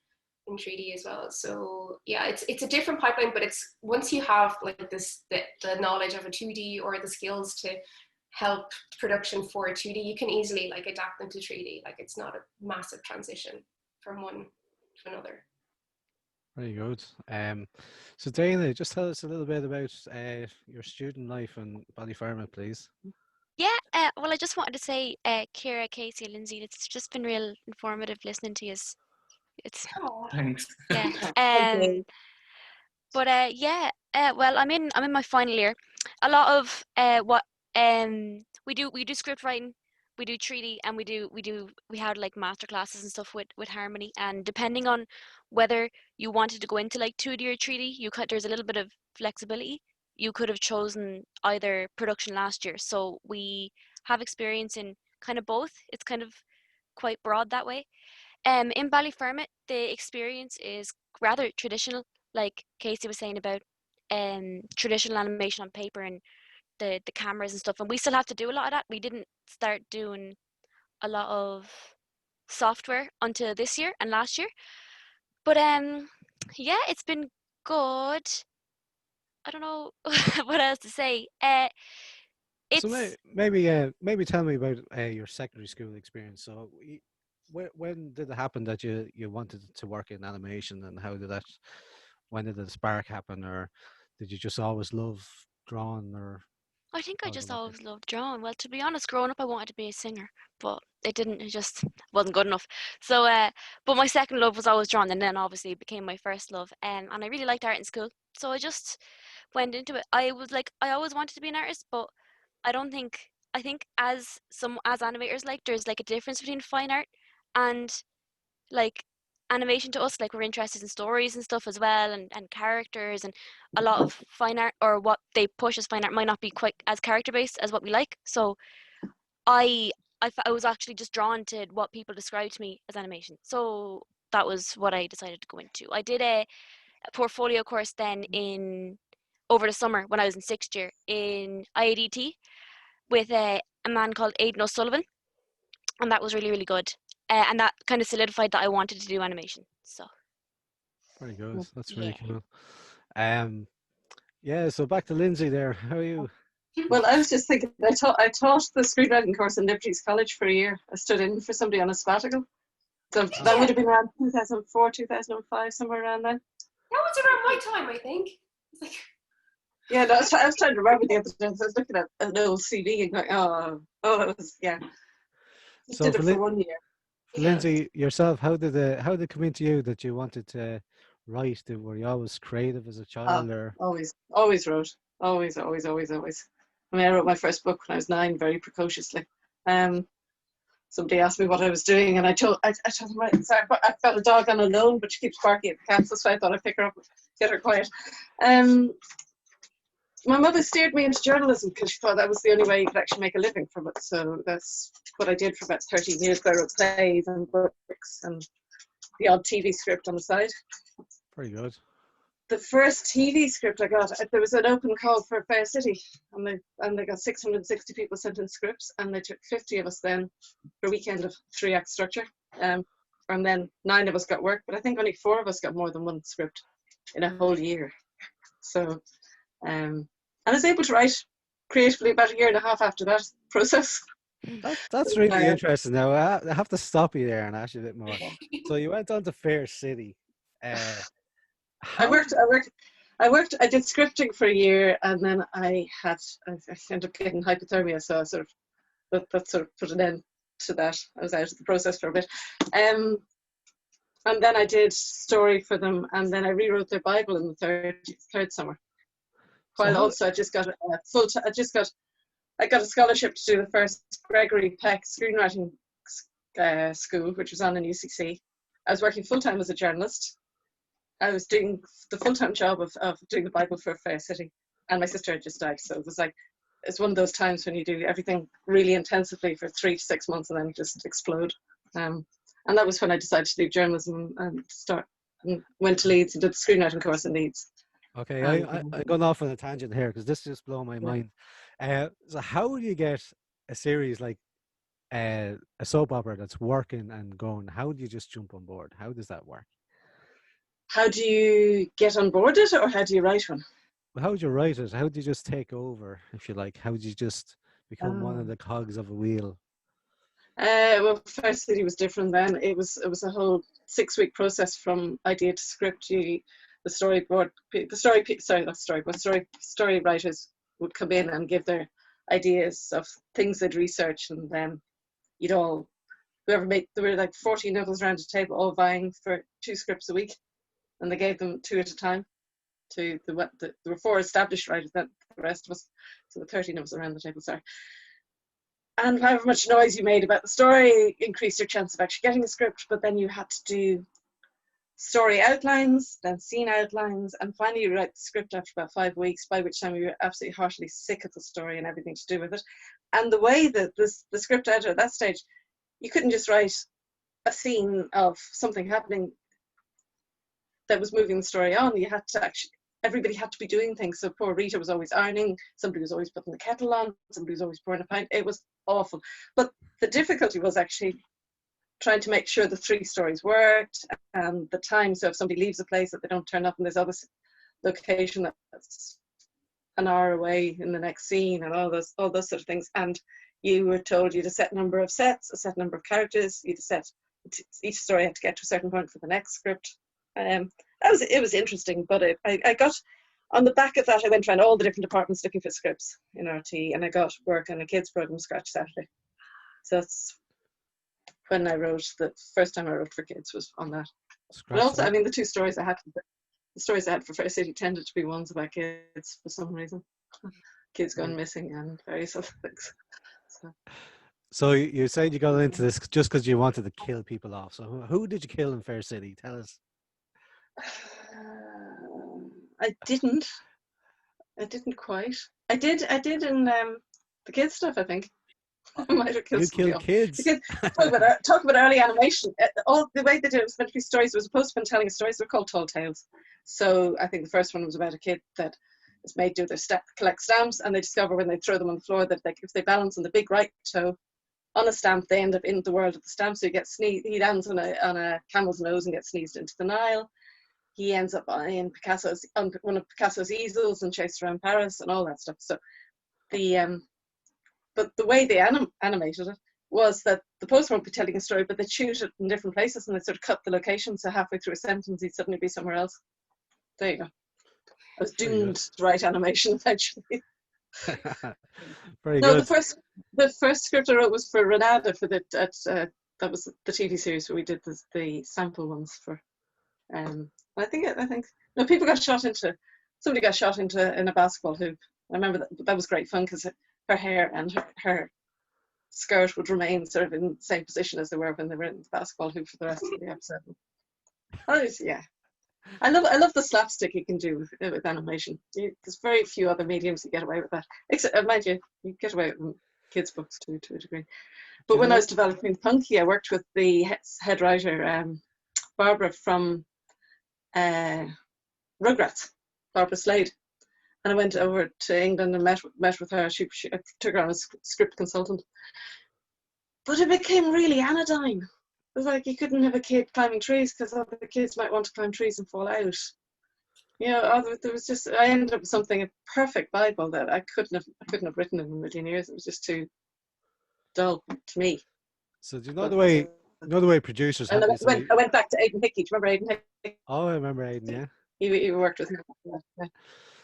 Speaker 5: in 3D as well. So yeah, it's a different pipeline, but it's once you have like the knowledge of a 2D or the skills to help production for a 2D, you can easily like adapt them to 3D. Like it's not a massive transition from one to another.
Speaker 1: Very good. So Dana, just tell us a little bit about your student life in Ballyfermot, please.
Speaker 6: Yeah, well, I just wanted to say, Ciara, Casey, and Lindsay, it's just been real informative listening to you.
Speaker 4: Thanks.
Speaker 6: Yeah. But well, I'm in my final year. A lot of what we do script writing, we do 3D, and we had like master classes and stuff with Harmony. And depending on whether you wanted to go into like 2D or 3D, there's a little bit of flexibility. You could have chosen either production last year. So we have experience in kind of both. It's kind of quite broad that way. In Ballyfermot, the experience is rather traditional, like Casey was saying about traditional animation on paper and the cameras and stuff. And we still have to do a lot of that. We didn't start doing a lot of software until this year and last year. But yeah, it's been good. I don't know what else to say.
Speaker 1: So maybe tell me about your secondary school experience. So when did it happen that you wanted to work in animation, and when did the spark happen, or did you just always love drawing, or?
Speaker 6: I think I just always loved drawing. Well, to be honest, growing up I wanted to be a singer, but it just wasn't good enough. So but my second love was always drawing, and then obviously it became my first love. And I really liked art in school, so I just went into it. I always wanted to be an artist, but I think as animators, like there's like a difference between fine art and like animation. To us, like we're interested in stories and stuff as well, and characters, and a lot of fine art, or what they push as fine art, might not be quite as character based as what we like. So I was actually just drawn to what people described to me as animation, so that was what I decided to go into. I did a portfolio course then over the summer when I was in 6th year in IADT with a man called Aidan O'Sullivan, and that was really, really good. and that kind of solidified that I wanted to do animation. So
Speaker 1: Very good. That's really
Speaker 6: yeah.
Speaker 1: cool. Yeah. So back to Lindsay there. How are you?
Speaker 3: Well, I was just thinking, I taught the screenwriting course in Liberty's College for a year. I stood in for somebody on a sabbatical. So that would have been around 2004, 2005, somewhere around then.
Speaker 5: That was around my time, I think. It's like,
Speaker 3: Yeah, no, I was trying to remember the other day. I was looking at an old CV and going, it was, yeah. Just
Speaker 1: So
Speaker 3: did
Speaker 1: for
Speaker 3: it for 1 year.
Speaker 1: Lindsay, yourself, how did it come into you that you wanted to write? Were you always creative as a child, or?
Speaker 3: Always wrote. Always. I mean, I wrote my first book when I was 9, very precociously. Somebody asked me what I was doing, and I told them, right, sorry, I've got a dog on a loan, but she keeps barking at the cats, so I thought I'd pick her up and get her quiet. My mother steered me into journalism because she thought that was the only way you could actually make a living from it. So that's what I did for about 13 years. I wrote plays and books and the odd TV script on the side.
Speaker 1: Very good.
Speaker 3: The first TV script I got, there was an open call for Fair City, and they got 660 people sent in scripts, and they took 50 of us then for a weekend of 3-act structure. And then 9 of us got work, but I think only 4 of us got more than 1 script in a whole year. So, and I was able to write creatively about 1.5 years after that process.
Speaker 1: That's really interesting. Now I have to stop you there and ask you a bit more. So you went on to Fair City.
Speaker 3: I did scripting for a year, and then I ended up getting hypothermia, so that sort of put an end to that. I was out of the process for a bit. And then I did story for them, and then I rewrote their Bible in the third summer. While also I got a scholarship to do the first Gregory Peck screenwriting school, which was on in UCC. I was working full-time as a journalist. I was doing the full-time job of doing the Bible for Fair City, and my sister had just died. So it was like, it's one of those times when you do everything really intensively for 3 to 6 months and then just explode. And that was when I decided to do journalism and went to Leeds and did the screenwriting course in Leeds.
Speaker 1: Okay, I'm going off on a tangent here because this just blew my mind. So how do you get a series like a soap opera that's working and going? How do you just jump on board? How does that work?
Speaker 3: How do you get on board it, or how do you write one?
Speaker 1: Well, how do you write it? How do you just take over, if you like? How do you just become one of the cogs of a wheel?
Speaker 3: Well, Fair City was different then. It was a whole 6-week process from idea to script. Story writers would come in and give their ideas of things they'd researched, and then there were like 14 of us around the table, all vying for 2 scripts a week, and they gave them 2 at a time. There were 4 established writers, then the rest of us, so the 13 of us around the table. Sorry. And however much noise you made about the story increased your chance of actually getting a script, but then you had to do story outlines, then scene outlines, and finally you write the script after about 5 weeks, by which time you were absolutely heartily sick of the story and everything to do with it. And the way that the script editor at that stage, you couldn't just write a scene of something happening that was moving the story on. You had to everybody had to be doing things. So poor Rita was always ironing, somebody was always putting the kettle on, somebody was always pouring a pint. It was awful. But the difficulty was actually trying to make sure the 3 stories worked and the time. So if somebody leaves a place, that they don't turn up and there's other location that's an hour away in the next scene, and all those sort of things. And you were told you had a set number of sets, a set number of characters. Each story had to get to a certain point for the next script. It was interesting, but I got on the back of that. I went around all the different departments looking for scripts in RT, and I got work on a kids program, Scratch Saturday. So that's when I wrote. The first time I wrote for kids was on that. But also, I mean, the stories I had for Fair City tended to be ones about kids for some reason, kids gone missing and various other things.
Speaker 1: So you said you got into this just because you wanted to kill people off. So who did you kill in Fair City? Tell us.
Speaker 3: I didn't quite. I did in the kids stuff, I think. I might have killed somebody else.
Speaker 1: Kids.
Speaker 3: Because talk about early animation. All the way they did it was meant to be stories. It was supposed to be telling stories. They're called Tall Tales. So I think the first one was about a kid that is made to collect stamps, and they discover when they throw them on the floor that if they balance on the big right toe, on a stamp, they end up in the world of the stamp. So he lands on a camel's nose and gets sneezed into the Nile. He ends up on one of Picasso's easels and chased around Paris and all that stuff. So but the way they animated it was that the poster won't be telling a story, but they shoot it in different places and they sort of cut the location. So halfway through a sentence, he'd suddenly be somewhere else. There you go. I was doomed to write animation eventually.
Speaker 1: Very
Speaker 3: No,
Speaker 1: good.
Speaker 3: the first script I wrote was for Renata for that was the TV series where we did the sample ones for. I think no, somebody got shot into in a basketball hoop. I remember that was great fun because her hair and her skirt would remain sort of in the same position as they were when they were in the basketball hoop for the rest of the episode. Yeah. I love the slapstick you can do with animation. There's very few other mediums that get away with that. Except, mind you get away with kids' books to a degree. But when I was developing Punky, I worked with the head writer, Barbara from Rugrats, Barbara Slade. And I went over to England and met with her. She I took her on as script consultant. But it became really anodyne. It was like you couldn't have a kid climbing trees because other kids might want to climb trees and fall out. You know, there was just, I ended up with something, a perfect Bible that I couldn't have written in a million years. It was just too dull to me.
Speaker 1: So do you know the way producers have this?
Speaker 3: I went back to Aidan Hickey. Do you remember Aidan Hickey?
Speaker 1: Oh, I remember Aidan, yeah.
Speaker 3: He worked with him. Yeah.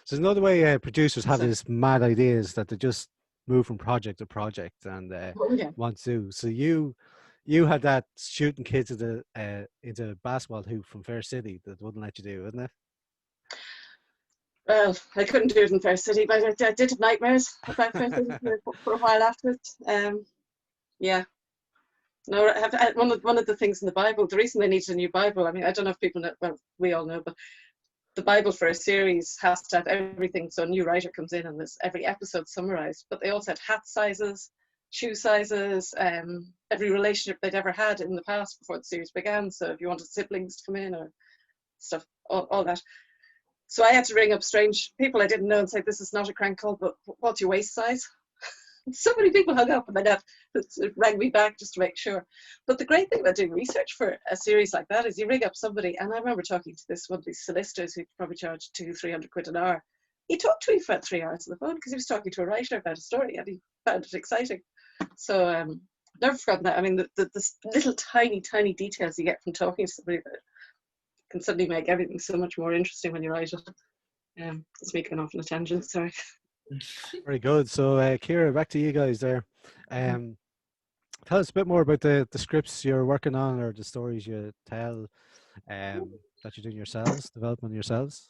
Speaker 1: So another way producers have these mad ideas that they just move from project to project and want to. So you had that shooting kids into a basketball hoop from Fair City that wouldn't let you do, wouldn't it?
Speaker 3: Well, I couldn't do it in Fair City, but I did have nightmares about Fair City for a while afterwards. Yeah. No, one of the things in the Bible, the reason they needed a new Bible, I mean, I don't know if people know, well, we all know, but the Bible for a series has to have everything. So a new writer comes in and there's every episode summarized, but they also had hat sizes, shoe sizes, every relationship they'd ever had in the past before the series began. So if you wanted siblings to come in or stuff, all that. So I had to ring up strange people I didn't know and say, this is not a crank call, but what's your waist size? So many people hung up and then rang me back just to make sure. But the great thing about doing research for a series like that is you ring up somebody, and I remember talking to one of these solicitors who probably charged 200-300 quid an hour. He talked to me for 3 hours on the phone because he was talking to a writer about a story and he found it exciting. So never forgotten that. I mean, the little tiny details you get from talking to somebody that can suddenly make everything so much more interesting when you write it. It's me going off on a tangent, sorry.
Speaker 1: Very good. So Ciara, back to you guys there. Tell us a bit more about the scripts you're working on or the stories you tell that you're doing yourselves, developing yourselves.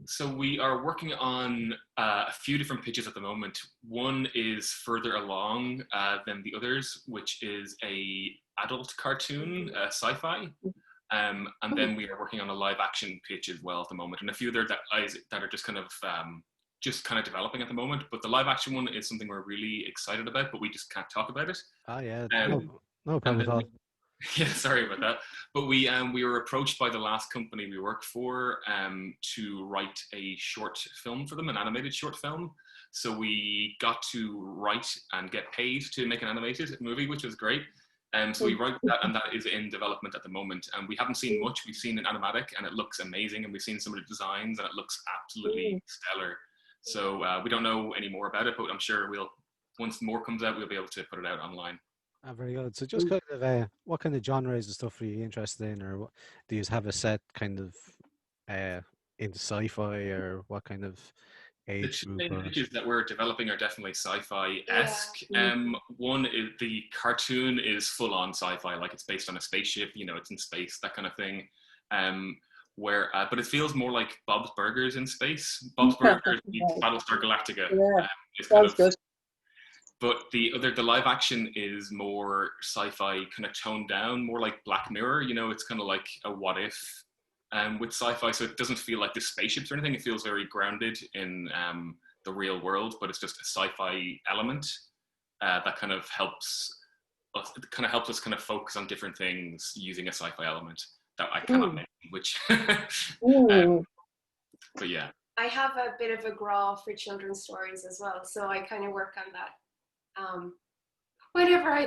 Speaker 4: So we are working on a few different pitches at the moment. One is further along than the others, which is a adult cartoon, sci-fi. And then we are working on a live action pitch as well at the moment, and a few there that are just kind of developing at the moment. But the live action one is something we're really excited about, but we just can't talk about it.
Speaker 1: Oh yeah, no problem at all.
Speaker 4: Yeah, sorry about that. But we were approached by the last company we worked for to write a short film for them, an animated short film. So we got to write and get paid to make an animated movie, which was great. So we wrote that, and that is in development at the moment. And we haven't seen much. We've seen an animatic, and it looks amazing. And we've seen some of the designs, and it looks absolutely stellar. So we don't know any more about it, but I'm sure once more comes out, we'll be able to put it out online.
Speaker 1: Very good. So just kind of what kind of genres and stuff are you interested in, or do you have a set kind of into sci-fi, or what kind of age group?
Speaker 4: The main pitches that we're developing are definitely sci-fi-esque. One is the cartoon is full-on sci-fi, like it's based on a spaceship, it's in space, that kind of thing. But it feels more like Bob's Burgers in space. Bob's Burgers meets Battlestar Galactica.
Speaker 3: Sounds good.
Speaker 4: But the live action is more sci-fi, kind of toned down, more like Black Mirror. It's kind of like a what if with sci-fi. So it doesn't feel like the spaceships or anything. It feels very grounded in the real world, but it's just a sci-fi element that kind of helps us kind of focus on different things using a sci-fi element that I cannot name, which, but yeah.
Speaker 5: I have a bit of a graw for children's stories as well, so I kind of work on that. whenever I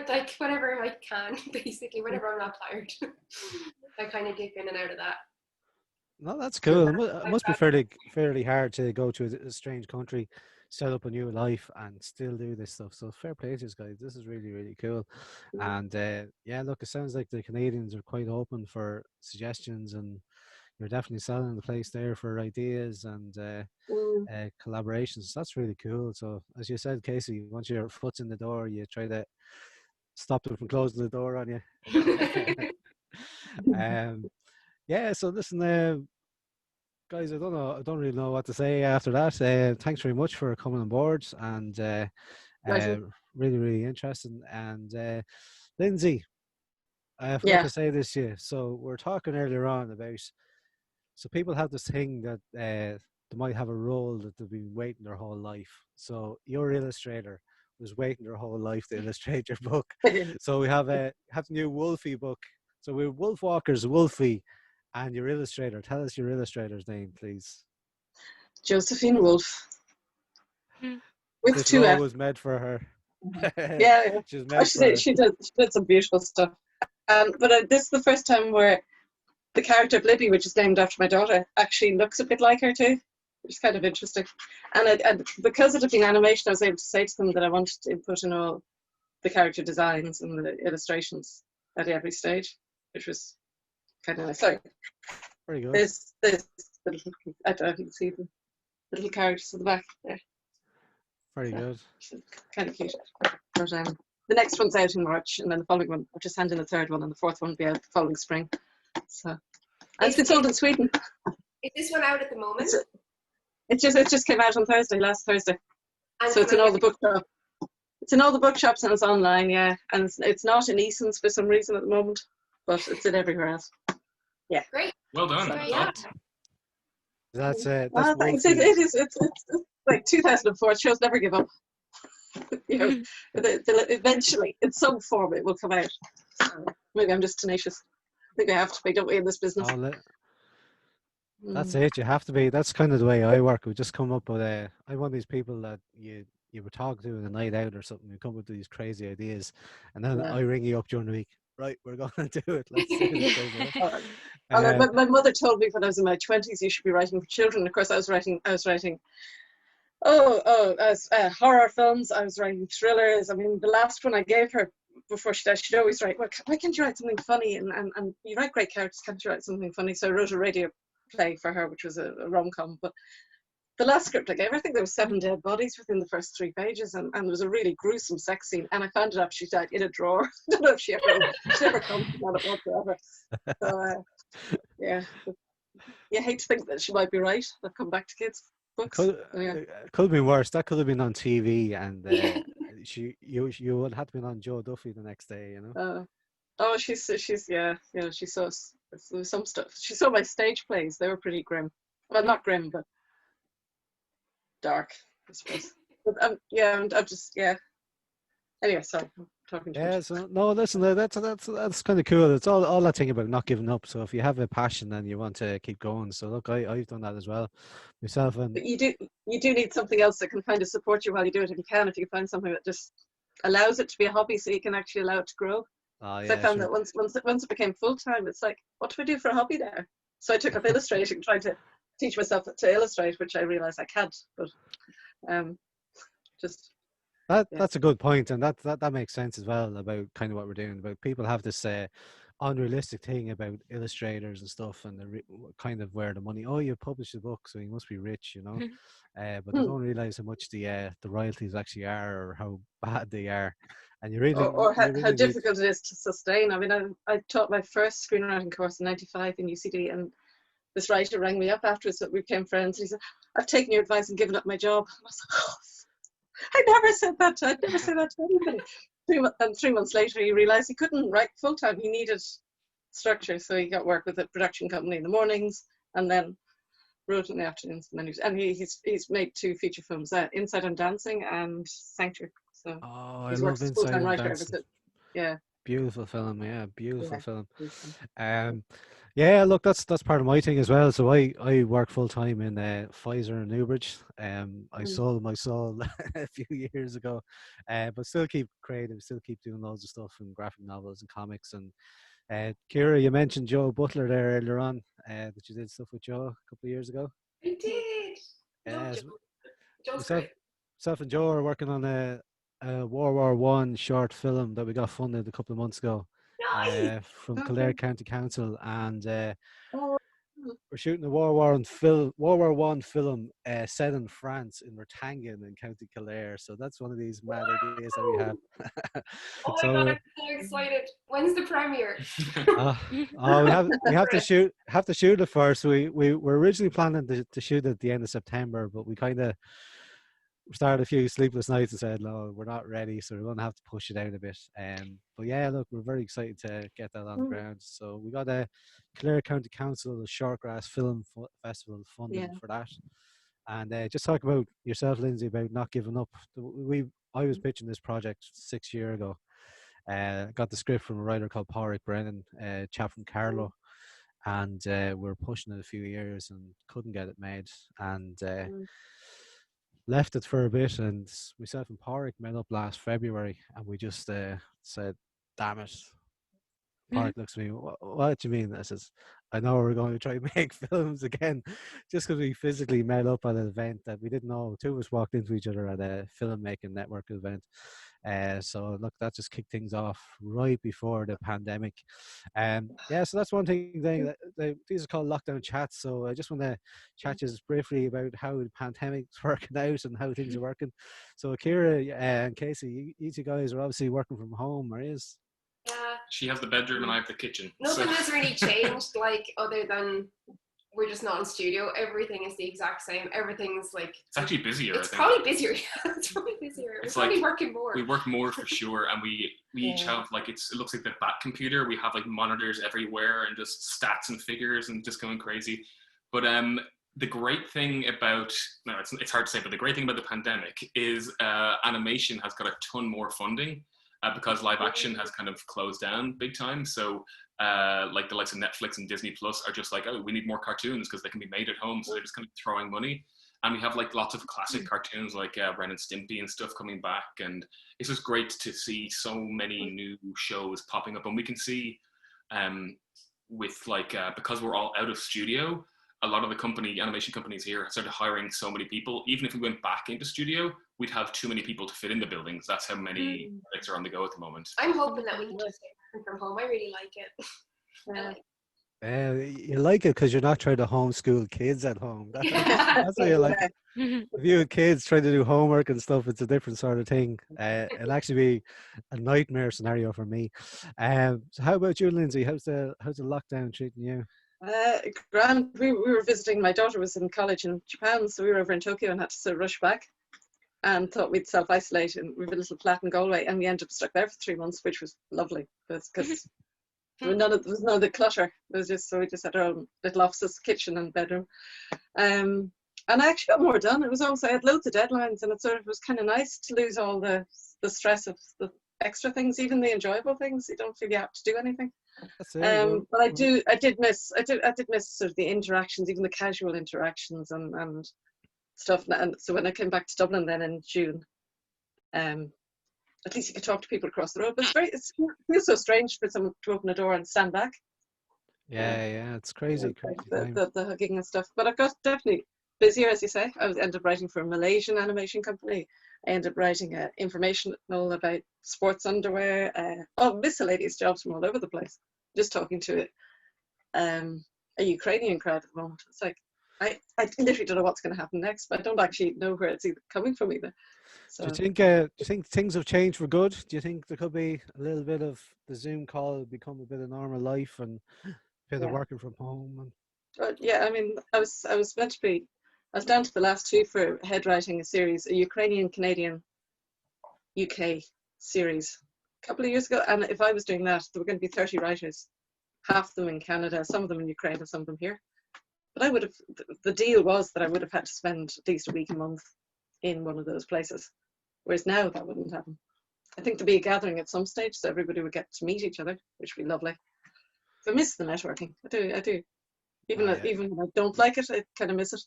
Speaker 5: can, basically, whenever I'm not tired. I kind of dip in and out of that.
Speaker 1: No, that's cool. It must be fairly hard to go to a strange country, set up a new life, and still do this stuff. So fair play to you guys. This is really, really cool. And yeah, look, it sounds like the Canadians are quite open for suggestions, and you're definitely selling the place there for ideas and collaborations. That's really cool. So as you said, Casey, once your foot's in the door, you try to stop them from closing the door on you. Yeah. So listen, guys, I don't really know what to say after that. Thanks very much for coming on board, and really, really interesting. And Lindsay, I forgot to say this to you. So we're talking earlier on about, so people have this thing that they might have a role that they've been waiting their whole life. So your illustrator was waiting their whole life to illustrate your book. So we have the new Wolfie book. So we're Wolf Walker's Wolfie, and your illustrator. Tell us your illustrator's name, please.
Speaker 3: Josephine Wolf. With
Speaker 1: this
Speaker 3: two
Speaker 1: role
Speaker 3: F.
Speaker 1: was meant for her.
Speaker 3: Yeah.
Speaker 1: She
Speaker 3: did some beautiful stuff. But this is the first time where the character of Libby, which is named after my daughter, actually looks a bit like her too, which is kind of interesting. And because it had been animation, I was able to say to them that I wanted to input in all the character designs and the illustrations at every stage, which was kind of nice. Sorry.
Speaker 1: Very good.
Speaker 3: This little, I don't know if you can see the little characters at the back there.
Speaker 1: Very good.
Speaker 3: Kind of cute. But the next one's out in March, and then the following one, I'll just hand in the third one, and the fourth one will be out the following spring. So, and it's been sold in Sweden.
Speaker 5: Is this one out at the moment?
Speaker 3: It just came out on last Thursday. And so it's in all the bookshops. It's in all the bookshops and it's online, yeah. And it's not in Eason's for some reason at the moment, but it's in everywhere else. Yeah.
Speaker 5: Great.
Speaker 4: Well done.
Speaker 5: So, yeah.
Speaker 1: That's it.
Speaker 3: Thanks. It's like 2004. Shows never give up. You know, eventually, in some form, it will come out. Maybe I'm just tenacious. I think I have to be, don't we, in this business?
Speaker 1: That's it. You have to be. That's kind of the way I work. We just come up with I'm one of these people that you were talking to in a night out or something. You come up with these crazy ideas, and then I ring you up during the week. Right, we're going to do it. Let's do it.
Speaker 3: My mother told me when I was in my 20s, you should be writing for children. Of course, I was writing horror films. I was writing thrillers. I mean, the last one I gave her before she died, she'd always write, well, why can't you write something funny? And you write great characters, can't you write something funny? So I wrote a radio play for her, which was a rom-com. But the last script I gave her, I think there were 7 dead bodies within the first 3 pages, and there was a really gruesome sex scene. And I found it after she died in a drawer. I don't know if she never commented on it whatsoever. So, yeah. You hate to think that she might be right. They'll come back to kids' books.
Speaker 1: Could have been worse. That could have been on TV, and you would have to been on Joe Duffy the next day, you know.
Speaker 3: She's she saw some stuff. She saw my stage plays. They were pretty grim. Well, not grim, but dark, I suppose. But I'm just Anyway, sorry, I'm talking too much.
Speaker 1: Yeah, so no, listen, that's kind of cool. It's all that thing about not giving up. So if you have a passion and you want to keep going, so look, I've done that as well myself. And
Speaker 3: but you do need something else that can kind of support you while you do it. If you can find something that just allows it to be a hobby, so you can actually allow it to grow. I found that once it became full time, it's like, what do I do for a hobby there? So I took up illustrating, trying to teach myself to illustrate, which I realized I can't. But just.
Speaker 1: That's a good point, and that makes sense as well about kind of what we're doing. About people have this unrealistic thing about illustrators and stuff, and the kind of where the money. Oh, you published a book, so you must be rich, you know. But they don't realize how much the royalties actually are, or how bad they are, and you really
Speaker 3: or how difficult it is to sustain. I mean, I taught my first screenwriting course in '95 in UCD, and this writer rang me up afterwards that we became friends. And he said, "I've taken your advice and given up my job." And I was like, oh, I never said that to anybody. 3 months later, he realized he couldn't write full time. He needed structure, so he got work with a production company in the mornings, and then wrote in the afternoons. And then he's made 2 feature films, Inside on Dancing and Sanctuary. So
Speaker 1: I love Inside on Dancing.
Speaker 3: Yeah.
Speaker 1: Beautiful film, yeah, beautiful film. Yeah, look, that's part of my thing as well. So I work full time in Pfizer in Newbridge. I
Speaker 3: Mm.
Speaker 1: sold my soul a few years ago, but still keep creative, still keep doing loads of stuff and graphic novels and comics. And Kira, you mentioned Joe Butler there earlier on, that you did stuff with Joe a couple of years ago.
Speaker 5: I did. Love
Speaker 1: Yes,
Speaker 5: Joe. Joe's
Speaker 1: myself,
Speaker 5: great.
Speaker 1: myself and Joe are working on a World War One short film that we got funded a couple of months ago,
Speaker 5: Nice.
Speaker 1: from
Speaker 3: Okay.
Speaker 1: Kildare County Council, and
Speaker 3: Oh,
Speaker 1: we're shooting a World War One film set in France in Ruthangen in County Kildare. So that's one of these mad ideas that we have.
Speaker 5: Wow. Oh my god,
Speaker 1: So
Speaker 5: I'm so excited. When's the premiere?
Speaker 1: uh, we have to shoot it first. We were originally planning to shoot it at the end of September, but we kind of started a few sleepless nights and said, no, we're not ready, so we're going to have to push it out a bit. But yeah, look, we're very excited to get that on the
Speaker 3: mm,
Speaker 1: ground. So we got a Clare County Council Shortgrass Film Festival funding
Speaker 3: yeah.
Speaker 1: for that. And just talk about yourself, Lindsay, about not giving up. I was pitching this project 6 years ago. Got the script from a writer called Pádraig Brennan, a chap from Carlow, and we are pushing it a few years and couldn't get it made. And
Speaker 3: Mm,
Speaker 1: left it for a bit, and myself and Pádraig met up last February, and we just said, "Damn it!" Pádraig looks at me. What do you mean? I says, "I know we're going to try and make films again, just because we physically met up at an event that we didn't know. Two of us walked into each other at a filmmaking network event." So look, that just kicked things off right before the pandemic. Yeah, so that's one thing. These are called lockdown chats. So I just want to chat just briefly about how the pandemic's working out and how things are working. So Kira and Casey, you two guys are obviously working from home, are you?
Speaker 5: Yeah.
Speaker 4: She has the bedroom and I have the kitchen.
Speaker 5: Nothing has really changed, like other than we're just not in studio. Everything is the exact same. Everything's like
Speaker 4: It's actually busier.
Speaker 5: it's
Speaker 4: I think.
Speaker 5: probably busier. It's probably busier.
Speaker 4: It's
Speaker 5: We're probably
Speaker 4: like
Speaker 5: working more.
Speaker 4: we work more for sure, and we each
Speaker 3: Yeah.
Speaker 4: have like it looks like the bat computer. We have like monitors everywhere and just stats and figures and just going crazy. But the great thing about it's hard to say, but the great thing about the pandemic is animation has got a ton more funding. Because live action has kind of closed down big time. So like the likes of Netflix and Disney Plus are just like, oh, we need more cartoons because they can be made at home. So they're just kind of throwing money. And we have like lots of classic cartoons like Ren and Stimpy and stuff coming back. And it's just great to see so many new shows popping up. And we can see with like, because we're all out of studio, a lot of the animation companies here started hiring so many people. Even if we went back into studio, we'd have too many people to fit in the buildings. That's how many projects are on the go at the moment.
Speaker 5: I'm hoping that we can just stay working from home. I really like it. I like
Speaker 1: You like it because you're not trying to homeschool kids at home. That's why you like it. If you had kids trying to do homework and stuff, it's a different sort of thing. It'll actually be a nightmare scenario for me. So how about you, Lindsay? How's the lockdown treating you?
Speaker 3: Grand. We were visiting. My daughter was in college in Japan, so we were over in Tokyo and had to sort of rush back. And thought we'd self-isolate, and we have a little flat in Galway, and we ended up stuck there for 3 months, which was lovely because there was none of the clutter. It was just so we just had our own little offices, kitchen, and bedroom. And I actually got more done. It was also I had loads of deadlines, and it sort of was kind of nice to lose all the stress of the extra things, even the enjoyable things. You don't feel you have to do anything.
Speaker 1: That's it.
Speaker 3: But I did miss sort of the interactions, even the casual interactions and stuff. And so when I came back to Dublin then in June, at least you could talk to people across the road. But it feels so strange for someone to open a door and stand back.
Speaker 1: Yeah, it's crazy.
Speaker 3: The hugging and stuff. But I got definitely busier, as you say. I ended up writing for a Malaysian animation company. I ended up writing informational about sports underwear. Miscellaneous jobs from all over the place. Just talking to a Ukrainian crowd at the moment. It's like I literally don't know what's going to happen next, but I don't actually know where it's coming from either. So.
Speaker 1: Do you think things have changed for good? Do you think there could be a little bit of the Zoom call become a bit of normal life and a bit of working from home?
Speaker 3: Yeah, I mean, I was meant to be. I was down to the last two for head writing a series, a Ukrainian-Canadian UK series a couple of years ago. And if I was doing that, there were going to be 30 writers, half of them in Canada, some of them in Ukraine, and some of them here. But the deal was that I would have had to spend at least a week, a month in one of those places. Whereas now that wouldn't happen. I think there'd be a gathering at some stage, so everybody would get to meet each other, which would be lovely. I miss the networking. I do. Even
Speaker 1: Oh, yeah.
Speaker 3: even when I don't like it, I kind of miss it.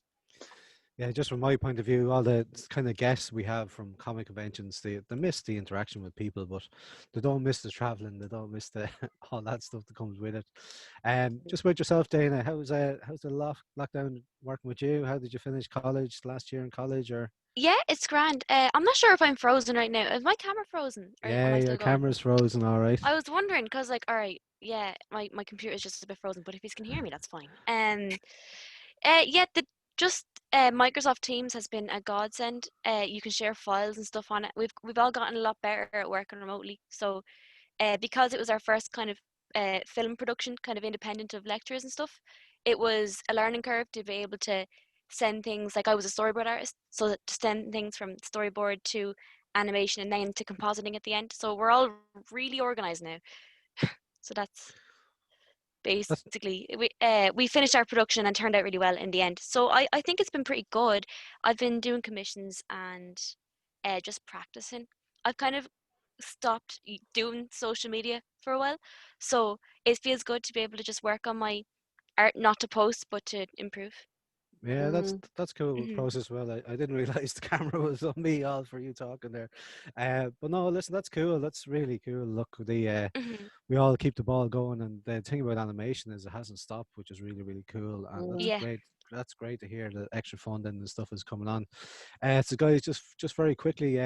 Speaker 1: Yeah, just from my point of view, all the kind of guests we have from comic conventions, they miss the interaction with people, but they don't miss the traveling. They don't miss the all that stuff that comes with it. Just about yourself, Dana. How's the lockdown working with you? How did you finish college last year in college? Or
Speaker 6: Yeah, it's grand. I'm not sure if I'm frozen right now. Is my camera frozen, or am
Speaker 1: yeah,
Speaker 6: I
Speaker 1: your
Speaker 6: still going?
Speaker 1: camera's frozen. All right.
Speaker 6: I was wondering, cause like, all right, yeah, my computer is just a bit frozen, but if you can hear me, that's fine. Yeah, the just Microsoft Teams has been a godsend. You can share files and stuff on it. We've all gotten a lot better at working remotely. So, because it was our first kind of film production, kind of independent of lectures and stuff, it was a learning curve to be able to send things. Like I was a storyboard artist, so to send things from storyboard to animation and then to compositing at the end. So we're all really organized now. So that's
Speaker 1: That's
Speaker 6: basically we finished our production and turned out really well in the end. So I think it's been pretty good. I've been doing commissions and just practicing. I've kind of stopped doing social media for a while, so it feels good to be able to just work on my art, not to post but to improve.
Speaker 1: Yeah,
Speaker 3: Mm.
Speaker 1: that's cool
Speaker 6: Hmm.
Speaker 1: process. Well, I didn't realize the camera was on me all for you talking there. But no, listen, that's cool. That's really cool. Look,
Speaker 6: Hmm.
Speaker 1: we all keep the ball going, and the thing about animation is it hasn't stopped, which is really really cool, and that's
Speaker 3: Mm.
Speaker 6: Yeah.
Speaker 1: great. That's great to hear that extra funding and stuff is coming on. So guys, just very quickly,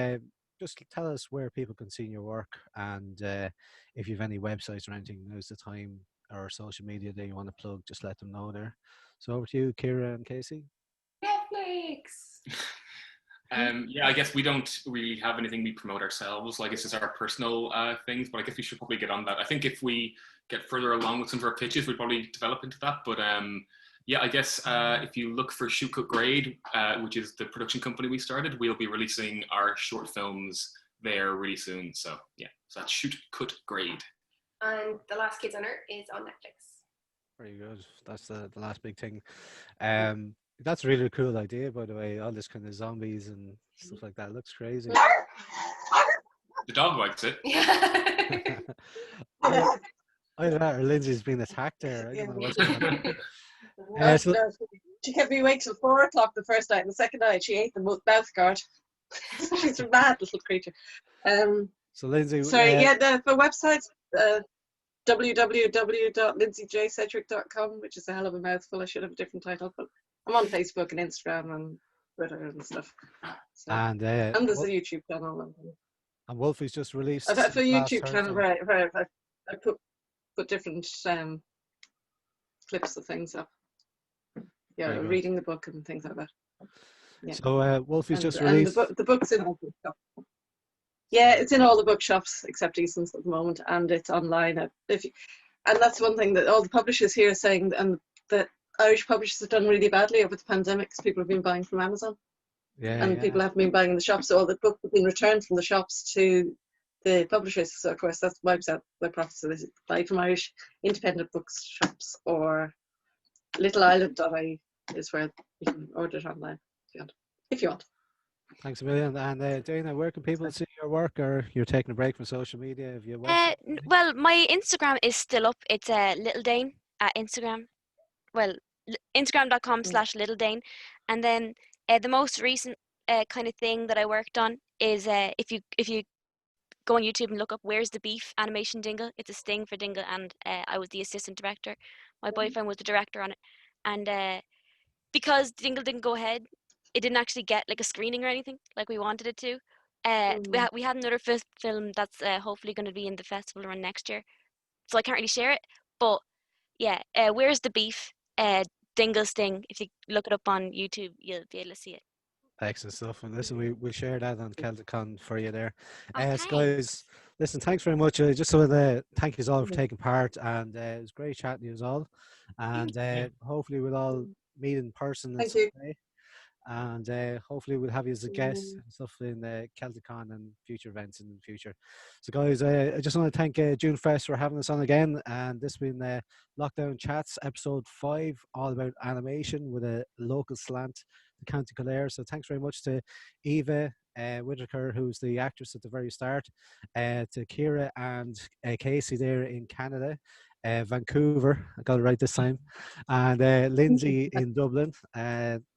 Speaker 1: just tell us where people can see your work, and if you have any websites or anything, now's the time, or social media that you want to plug, just let them know there. So over to you, Kira and Casey.
Speaker 5: Netflix.
Speaker 4: Yeah, I guess we don't really have anything we promote ourselves. Like, it's just our personal things, but I guess we should probably get on that. I think if we get further along with some of our pitches, we'd probably develop into that. But yeah, I guess if you look for Shoot Cut Grade, which is the production company we started, we'll be releasing our short films there really soon. So yeah, so that's Shoot Cut Grade.
Speaker 5: And The Last Kids on Earth is on Netflix.
Speaker 1: Very good. That's the last big thing. That's a really cool idea, by the way. All this kind of zombies and stuff like that looks crazy.
Speaker 4: The dog likes it.
Speaker 5: Yeah.
Speaker 1: I, either that or Lindsay's being attacked there. I
Speaker 3: Yeah.
Speaker 1: don't know what's going on.
Speaker 3: No,
Speaker 1: So,
Speaker 3: no, she kept me awake till 4 o'clock the first night, and the second night she ate the mouth guard. She's a mad little creature.
Speaker 1: so Lindsay,
Speaker 3: Sorry, yeah, the website's www.lindsayjcedric.com, which is a hell of a mouthful. I should have a different title, but I'm on Facebook and Instagram and Twitter and stuff. So,
Speaker 1: and
Speaker 3: and there's a YouTube channel.
Speaker 1: and Wolfie's just released
Speaker 3: I've had a
Speaker 1: last
Speaker 3: YouTube channel
Speaker 1: Thursday.
Speaker 3: where I put different clips of things up. Yeah,
Speaker 1: Very good.
Speaker 3: reading the book and things like that. Yeah.
Speaker 1: So Wolfie's just
Speaker 3: And
Speaker 1: released.
Speaker 3: the book's in all the bookshops. Yeah, it's in all the bookshops except Easton's at the moment, and it's online. And that's one thing that all the publishers here are saying, and that Irish publishers have done really badly over the pandemic, because people have been buying from Amazon,
Speaker 1: Yeah,
Speaker 3: and
Speaker 1: yeah.
Speaker 3: people haven't been buying in the shops. So all the books have been returned from the shops to the publishers. So of course that wipes out their profits. So they buy from Irish independent bookshops, or littleisland.ie is where you can order it online if you want.
Speaker 1: Thanks a million. And Dana, where can people see your work, or you're taking a break from social media? Have you a website?
Speaker 6: Well, my Instagram is still up. It's Little Dane at Instagram. Well, Instagram.com/LittleDane, and then the most recent kind of thing that I worked on is if you go on YouTube and look up "Where's the Beef" animation Dingle. It's a sting for Dingle, and I was the assistant director. My boyfriend was the director on it, and because Dingle didn't go ahead, it didn't actually get like a screening or anything like we wanted it to. We had another film that's hopefully going to be in the festival around next year, so I can't really share it. But yeah, "Where's the Beef?" Dingle Sting. If you look it up on YouTube, you'll be able to see it.
Speaker 1: Excellent stuff. And listen, we'll share that on CelticCon for you there.
Speaker 6: Oh,
Speaker 1: So
Speaker 6: thanks.
Speaker 1: guys, listen, thanks very much. Just so thank you all for taking part, and it was great chatting to you all. And hopefully we'll all meet in person in
Speaker 3: Thank
Speaker 1: some
Speaker 3: you.
Speaker 1: way. And hopefully we'll have you as a guest and stuff in CelticCon and future events in the future. So guys, I just want to thank June Fest for having us on again, and this has been Lockdown Chats episode 5, all about animation with a local slant to County Kildare. So thanks very much to Eva Whitaker, who's the actress at the very start, to Kira and Casey there in Canada, Vancouver. I got it right this time. And Lindsay in Dublin.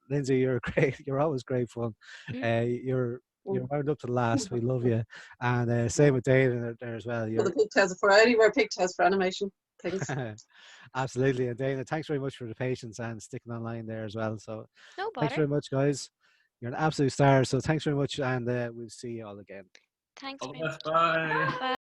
Speaker 1: Lindsay, you're great. You're always great fun. You're wound up to the last. We love you. And same with Dana there as well.
Speaker 3: Well, the pigtails for I only wear pigtails for animation things.
Speaker 1: Absolutely. And Dana, thanks very much for the patience and sticking online there as well. So
Speaker 6: No
Speaker 1: thanks
Speaker 6: bother.
Speaker 1: very much, guys. You're an absolute star. So thanks very much, and we'll see you all again.
Speaker 6: Thanks.
Speaker 4: All the
Speaker 6: Very
Speaker 4: best.
Speaker 6: much.
Speaker 4: Bye.
Speaker 6: Bye.